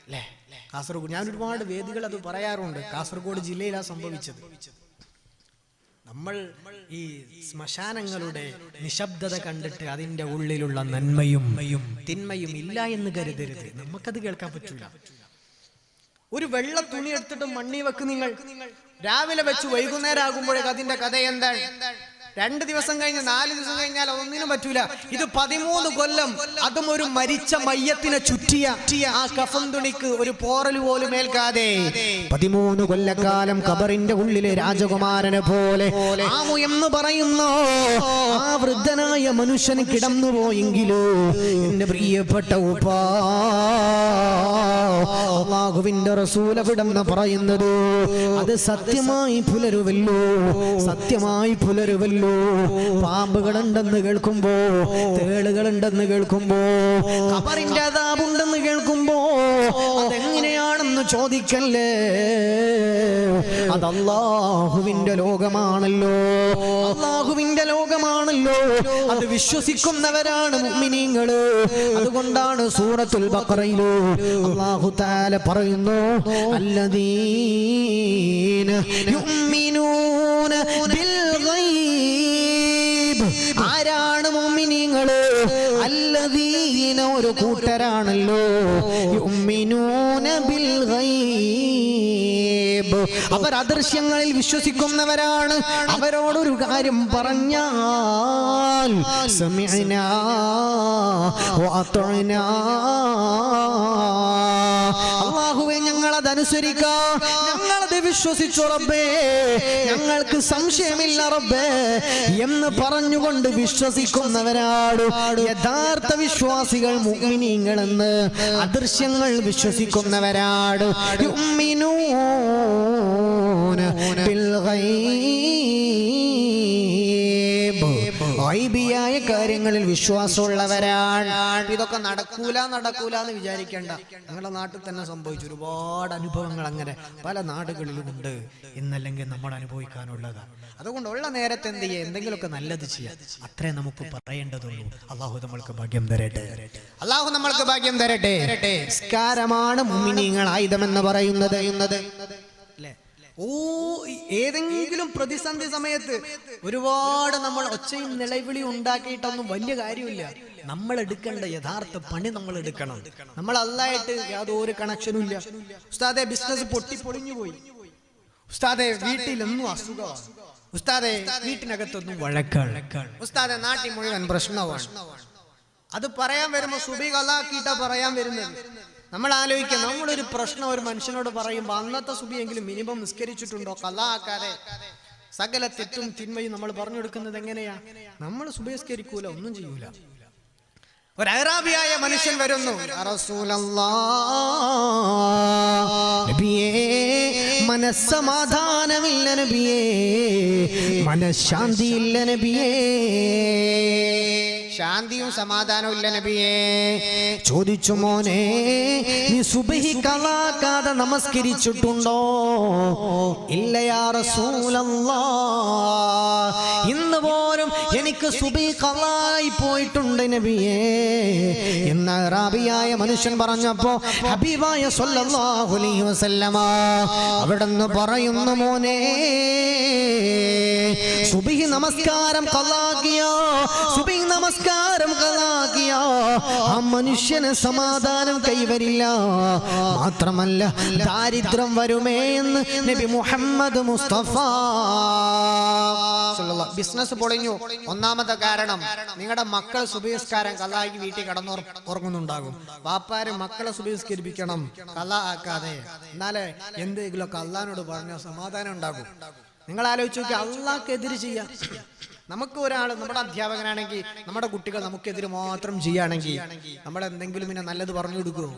അല്ലേ? കാസർഗോഡ്, ഞാൻ ഒരുപാട് വേദികൾ അത് പറയാറുണ്ട്. കാസർഗോഡ് ജില്ലയിലാ സംഭവിച്ചത്. നമ്മൾ ഈ ശ്മശാനങ്ങളുടെ നിശബ്ദത കണ്ടിട്ട് അതിന്റെ ഉള്ളിലുള്ള നന്മയും തിന്മയും ഇല്ല എന്ന് കരുതരുത്. നമുക്കത് കേൾക്കാൻ പറ്റൂല. ഒരു വെള്ള തുണി എടുത്തിട്ട് മണ്ണി വെക്ക് നിങ്ങൾ. രാവിലെ വെച്ച് വൈകുന്നേരം ആകുമ്പോഴേക്ക് അതിന്റെ കഥ എന്താണ്? 2 ദിവസം കഴിഞ്ഞ് 4 ദിവസം കഴിഞ്ഞാൽ ഒന്നിനും പറ്റൂല. ഇത് 13 കൊല്ലം, അതും ഒരു മരിച്ച മയ്യത്തിനെ ചുറ്റിയ ആ കഫൻ തുണിക്ക് ഒരു പോറൽ പോലും ഏൽക്കാതെ 13 കൊല്ലക്കാലം ഖബറിന്റെ ഉള്ളിലെ രാജകുമാരനെ പോലെ ആമു എന്ന് പറയുന്നു ആ വൃദ്ധനായ മനുഷ്യന് കിടന്നു പോയെങ്കിലോ എന്റെ പ്രിയപ്പെട്ട ഉപ്പാ, അല്ലാഹുവിന്റെ റസൂൽ അവിടെന്ന് പറയുന്നത് അത് സത്യമായി പുലരുവല്ലോ, സത്യമായി പുലരുവല്ലോ. പാമ്പുകളുണ്ടെന്ന് കേൾക്കുമ്പോ, തേളുകളുണ്ടെന്ന് കേൾക്കുമ്പോ, ഖബറിന്റെ അദാബുണ്ടെന്ന് കേൾക്കുമ്പോ അതെങ്ങനെയാണെന്ന് ചോദിക്കല്ലേ. അത് അല്ലാഹുവിന്റെ ലോകമാണല്ലോ, അല്ലാഹുവിന്റെ ലോകമാണല്ലോ. അത് വിശ്വസിക്കുന്നവരാണ് മുഅ്മിനീങ്ങള്. അതുകൊണ്ടാണ് സൂറത്തുൽ ബഖറയില് അല്ലാഹു തആല പറയുന്നു, അല്ലദീന യുഅ്മിനൂന ബിൽ ഗൈബ്. ആരാണ് മുഅ്മിനീങ്ങള്? അല്ലദീന, ഒരു കൂട്ടരാണല്ലോ, യുഅ്മിനൂന ബിൽ ഗൈബ്, അവർ അദൃശ്യങ്ങളിൽ വിശ്വസിക്കുന്നവരാണ്. അവരോടൊരു കാര്യം പറഞ്ഞാൽ സമിഅനാ വഅതഅനാ, അല്ലാഹുവേ ഞങ്ങളതനുസരിക്കാം, ഞങ്ങളത് വിശ്വസിച്ചു റബ്ബേ, ഞങ്ങൾക്ക് സംശയമില്ല റബ്ബേ എന്ന് പറഞ്ഞുകൊണ്ട് വിശ്വസിക്കുന്നവരാണ് യഥാർത്ഥ വിശ്വാസികൾ, മുഅ്മിനീങ്ങൾ എന്ന്. അദൃശ്യങ്ങൾ വിശ്വസിക്കുന്നവരാണ്. യുഅ്മിനൂന ബിൽ ഗൈബ്, ഗൈബിയായ കാര്യങ്ങളിൽ വിശ്വാസമുള്ളവരാണ്. ഇതൊക്കെ നടക്കൂല എന്ന് വിചാരിക്കേണ്ട. ഞങ്ങളുടെ നാട്ടിൽ തന്നെ സംഭവിച്ചു ഒരുപാട് അനുഭവങ്ങൾ അങ്ങനെ പല നാടുകളിലും ഉണ്ട്. ഇന്നല്ലെങ്കിൽ നമ്മൾ അനുഭവിക്കാനുള്ളതാണ്. അതുകൊണ്ട് ഉള്ള നേരത്തെ എന്ത് ചെയ്യുക, എന്തെങ്കിലുമൊക്കെ നല്ലത് ചെയ്യാം. അത്രേ നമുക്ക് പറയേണ്ടതുള്ളൂ. അള്ളാഹു നമ്മൾക്ക് ഭാഗ്യം തരട്ടെ. അള്ളാഹു നമ്മൾക്ക് ഭാഗ്യം തരട്ടെ. നിസ്കാരമാണ് മുഅ്മിനീങ്ങൾ ആയുധമെന്ന് പറയുന്നത്. അല്ലേ? ഏതെങ്കിലും പ്രതിസന്ധി സമയത്ത് ഒരുപാട് നമ്മൾ ഒച്ചയും നിലവിളിയും ഉണ്ടാക്കിയിട്ടൊന്നും വലിയ കാര്യമില്ല. നമ്മൾ എടുക്കേണ്ട യഥാർത്ഥ പണി നമ്മൾ എടുക്കണം. നമ്മൾ അല്ലായിട്ട് യാതൊരു കണക്ഷനും ഇല്ല. ഉസ്താദെ ബിസിനസ് പൊളിഞ്ഞു പോയി, ഉസ്താദെ വീട്ടിലൊന്നും അസുഖമാണ്, ഉസ്താദെ വീട്ടിനകത്തൊന്നും വഴക്കാണ്, ഉസ്താദെ നാട്ടിൽ മുഴുവൻ പ്രശ്നമാണ്. അത് പറയാൻ വരുമ്പോ സുബഹി ഖലാക്കിയിട്ടാ പറയാൻ വരുന്നത്. നമ്മൾ ആലോചിക്കാം, നമ്മളൊരു പ്രശ്നം ഒരു മനുഷ്യനോട് പറയുമ്പോ അന്നത്തെ സുബഹിയെങ്കിലും മിനിമം നിസ്കരിച്ചിട്ടുണ്ടോ? ഖലാക്കാതെ സകല തെറ്റും തിന്മയും നമ്മൾ പറഞ്ഞു കൊടുക്കുന്നത് എങ്ങനെയാ? നമ്മൾ സുബഹി നിസ്കരിക്കൂല, ഒന്നും ചെയ്യൂല. ഒരു അറാബിയായ മനുഷ്യൻ വരുന്നു, മനസ്സമാധാനമില്ല നബിയേ, മനഃശാന്തിയില്ല നബിയേ, ശാന്തിയും സമാധാനവും ഇല്ല നബിയേ. ചോദിച്ചു, മോനെ നീ സുബഹി ഖലാക്കാതെ നമസ്കരിച്ചിട്ടുണ്ടോ? ഇല്ല യാ റസൂലല്ലാഹ്, ഇന്ന് പോലും എനിക്ക് സുബഹി ഖലായി പോയിട്ടുണ്ട് നബിയേ എന്ന് അറാബിയായ മനുഷ്യൻ പറഞ്ഞപ്പോ ഹബീബായ സ്വല്ലല്ലാഹു അലൈഹി വസല്ലമ അവിടുന്ന് പറയുന്നു, മോനെ സുബഹി നമസ്കാരം ഖലാക്കിയോ, സുബഹി നമസ്കാരം ഖലാക്കിയോ ആ മനുഷ്യന് സമാധാനം കൈവരില്ല, മാത്രമല്ല ദാരിദ്ര്യം വരുമേ എന്ന് നബി മുഹമ്മദ് മുസ്തഫ. ബിസിനസ് പൊളിഞ്ഞു. ഒന്നാമത്തെ കാരണം നിങ്ങളുടെ മക്കൾ സുബഹി നിസ്കാരം ഖലാക്കി വീട്ടിൽ കടന്നുറങ്ങുന്നുണ്ടാകും. വാപ്പാര് മക്കളെ സുബഹി നിസ്കരിപ്പിക്കണം ഖലാ ആക്കാതെ. എന്നാലേ എന്തെങ്കിലുമൊക്കെ അള്ളാഹിനോട് പറഞ്ഞാൽ സമാധാനം ഉണ്ടാകും. നിങ്ങൾ ആലോചിച്ച് നോക്കി, അള്ളാഹ്ക്കെതിരെ ചെയ്യാം. നമുക്ക് ഒരാൾ നമ്മുടെ അധ്യാപകനാണെങ്കിൽ നമ്മുടെ കുട്ടികൾ നമുക്കെതിരെ മാത്രം ചെയ്യുകയാണെങ്കിൽ നമ്മൾ എന്തെങ്കിലും പിന്നെ നല്ലത് പറഞ്ഞു കൊടുക്കുമോ?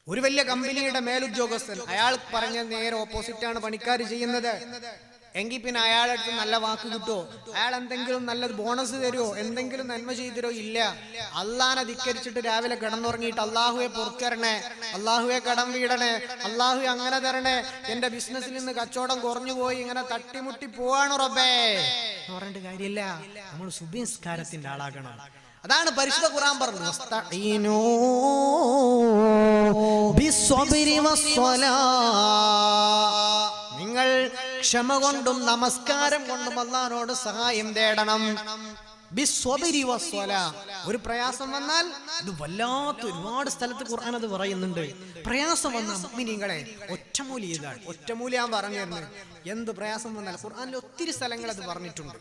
ഒരു വലിയ കമ്പനിയുടെ മേലുദ്യോഗസ്ഥൻ, അയാൾ പറഞ്ഞ നേരെ ഓപ്പോസിറ്റാണ് പണിക്കാർ ചെയ്യുന്നത് എങ്കിൽ പിന്നെ അയാളുടെ അടുത്ത് നല്ല വാക്ക് കിട്ടുമോ? അയാൾ എന്തെങ്കിലും നല്ലത് ബോണസ് തരുമോ? എന്തെങ്കിലും നന്മ ചെയ്തരോ? ഇല്ല. അള്ളാനെ ധിക്കരിച്ചിട്ട് രാവിലെ കിടന്നുറങ്ങിയിട്ട് അള്ളാഹുവെ പുറത്തരണേ, അള്ളാഹുവെ കടം വീടണേ, അള്ളാഹുവെ അങ്ങനെ തരണേ, എന്റെ ബിസിനസ്സിൽ നിന്ന് കച്ചവടം കുറഞ്ഞു പോയി, ഇങ്ങനെ തട്ടിമുട്ടി പോവാണ് റബ്ബേ എന്ന് പറഞ്ഞിട്ട് കാര്യമില്ല. നമ്മൾ സുബഹി നിസ്കാരത്തിന്റെ ആളാകണം. അതാണ് പരിശുദ്ധ ഖുർആൻ പറഞ്ഞത്, വസ്തഈനൂ ബിസ്സബ്രി വസ്സലാ, നിങ്ങൾ ക്ഷമ കൊണ്ടും നമസ്കാരം കൊണ്ടും അല്ലാഹുവോട് സഹായം തേടണം. ബിസ്സബ്രി വസ്സലാ, ഒരു പ്രയാസം വന്നാൽ ഇത് വല്ലാത്ത ഒരുപാട് സ്ഥലത്ത് ഖുർആൻ അത് പറയുന്നുണ്ട്. പ്രയാസം വന്നാൽ മുഅ്മിനീങ്ങളെ ഒറ്റമൂലി ചെയ്താൽ, ഒറ്റമൂലി ഞാൻ പറഞ്ഞു തരുന്നത്, എന്ത് പ്രയാസം വന്നാൽ ഖുർആനിൽ ഒത്തിരി സ്ഥലങ്ങൾ അത് പറഞ്ഞിട്ടുണ്ട്.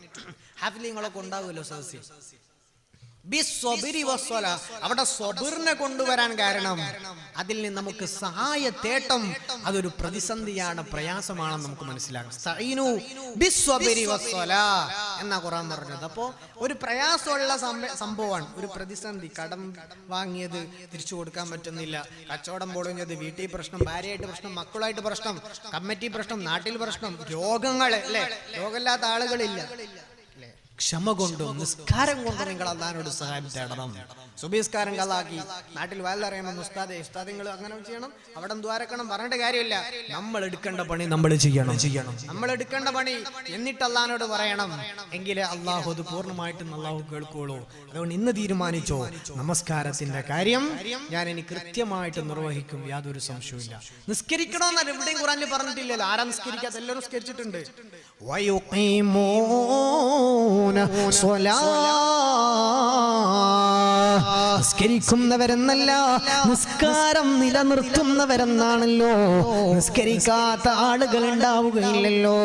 ഹാഫിലിങ്ങളൊക്കെ ഉണ്ടാവുമല്ലോ സദസ്സിൽ. അവിടെ സ്വബിറിനെ കൊണ്ടുവരാൻ കാരണം അതിൽ നിന്ന് നമുക്ക് സഹായ തേട്ടം, അതൊരു പ്രതിസന്ധിയാണ്, പ്രയാസമാണെന്ന് നമുക്ക് മനസ്സിലാക്കാം. എന്നാ ഖുർആൻ പറഞ്ഞത്. അപ്പോ ഒരു പ്രയാസമുള്ള സംഭവമാണ്, ഒരു പ്രതിസന്ധി. കടം വാങ്ങിയത് തിരിച്ചു കൊടുക്കാൻ പറ്റുന്നില്ല, കച്ചവടം പൊളിഞ്ഞത്, വീട്ടിൽ പ്രശ്നം, ഭാര്യയായിട്ട് പ്രശ്നം, മക്കളായിട്ട് പ്രശ്നം, കമ്മിറ്റി പ്രശ്നം, നാട്ടിൽ പ്രശ്നം, രോഗങ്ങൾ, അല്ലെ? രോഗമില്ലാത്ത ആളുകളില്ല. ക്ഷമ കൊണ്ടും നിസ്കാരം കൊണ്ടും നിങ്ങൾ അല്ലാഹുവോട് സഹായം തേടണം. സുബഹി നിസ്കാരം ഖലാക്കി നാട്ടിൽ വയലറിയുമ്പോൾ ഉസ്താദ് നിങ്ങൾ അങ്ങനെ ചെയ്യണം, അവിടെ ദ്വാരക്കണം പറഞ്ഞിട്ട് കാര്യമില്ല. നമ്മൾ എടുക്കേണ്ട പണി നമ്മൾ ചെയ്യണം. നമ്മൾ എടുക്കേണ്ട പണി എന്നിട്ട് അല്ലാഹുവോട് പറയണം. എങ്കിലേ അള്ളാഹു അത് പൂർണ്ണമായിട്ടും അള്ളാഹു കേൾക്കുള്ളൂ. അതുകൊണ്ട് ഇന്ന് തീരുമാനിച്ചോ, നമസ്കാരത്തിന്റെ കാര്യം ഞാൻ ഇനി കൃത്യമായിട്ട് നിർവഹിക്കും, യാതൊരു സംശയവുമില്ല. നിസ്കരിക്കണമെന്നല്ല എവിടെയും ഖുർആനിൽ പറഞ്ഞിട്ടില്ലല്ലോ. ആരാ നിസ്കരിക്കാത്ത? എല്ലാവരും നിസ്കരിച്ചിട്ടുണ്ട്. നിസ്കരിക്കുന്നവരെന്നല്ല, നിസ്കാരം നിലനിർത്തുന്നവരെന്നാണല്ലോ. നിസ്കരിക്കാത്ത ആളുകൾ ഉണ്ടാവുകയില്ലല്ലോ.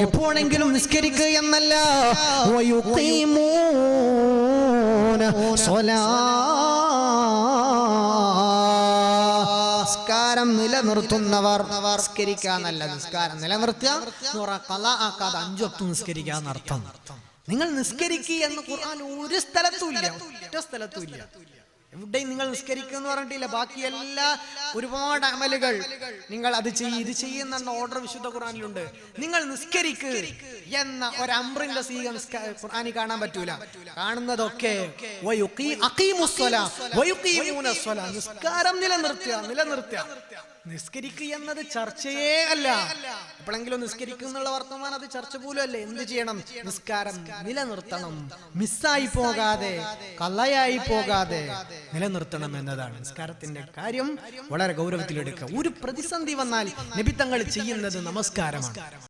എപ്പോഴെങ്കിലും നിസ്കരിക്കുക എന്നല്ല, നിസ്കാരം നിലനിർത്തുന്നവർ. നിസ്കരിക്കാന്നല്ല, നിസ്കാരം നിലനിർത്തുക എന്ന് പറഞ്ഞാൽ ഖലാ ആക്കാതെ 5 വക്ത് നിസ്കരിക്കുക എന്നർത്ഥം. നിങ്ങൾ നിസ്കരിക്കുക എന്ന് ഖുർആൻ ഒരു സ്ഥലത്തും ഇല്ല, ഒറ്റ സ്ഥലത്തും ഇല്ല. എവിടെയും നിങ്ങൾ നിസ്കരിക്കുക എന്ന് പറഞ്ഞിട്ടില്ല. ബാക്കി എല്ലാ ഒരുപാട് അമലുകൾ നിങ്ങൾ അത് ഇത് ചെയ്യുന്ന ഓർഡർ വിശുദ്ധ ഖുർആനിലുണ്ട്. നിങ്ങൾ നിസ്കരിക്ക് എന്ന ഒരു അംറിന്റെ സീഗ ഖുർആനിൽ കാണാൻ പറ്റൂല. കാണുന്നതൊക്കെ നിസ്കാരം നിലനിർത്തുക. നിസ്കരിക്കുക എന്നത് ചർച്ചയേ അല്ല. എപ്പോഴെങ്കിലും നിസ്കരിക്കുക എന്നുള്ള വർത്തമാനം അത് ചർച്ച പോലും അല്ലേ. എന്ത് ചെയ്യണം? നിസ്കാരം നിലനിർത്തണം, മിസ്സായി പോകാതെ, കള്ളയായി പോകാതെ നിലനിർത്തണം എന്നതാണ്. നിസ്കാരത്തിന്റെ കാര്യം വളരെ ഗൗരവത്തിലെടുക്കുക. ഒരു പ്രതിസന്ധി വന്നാൽ നബി തങ്ങൾ ചെയ്യുന്നത് നമസ്കാരമാണ്.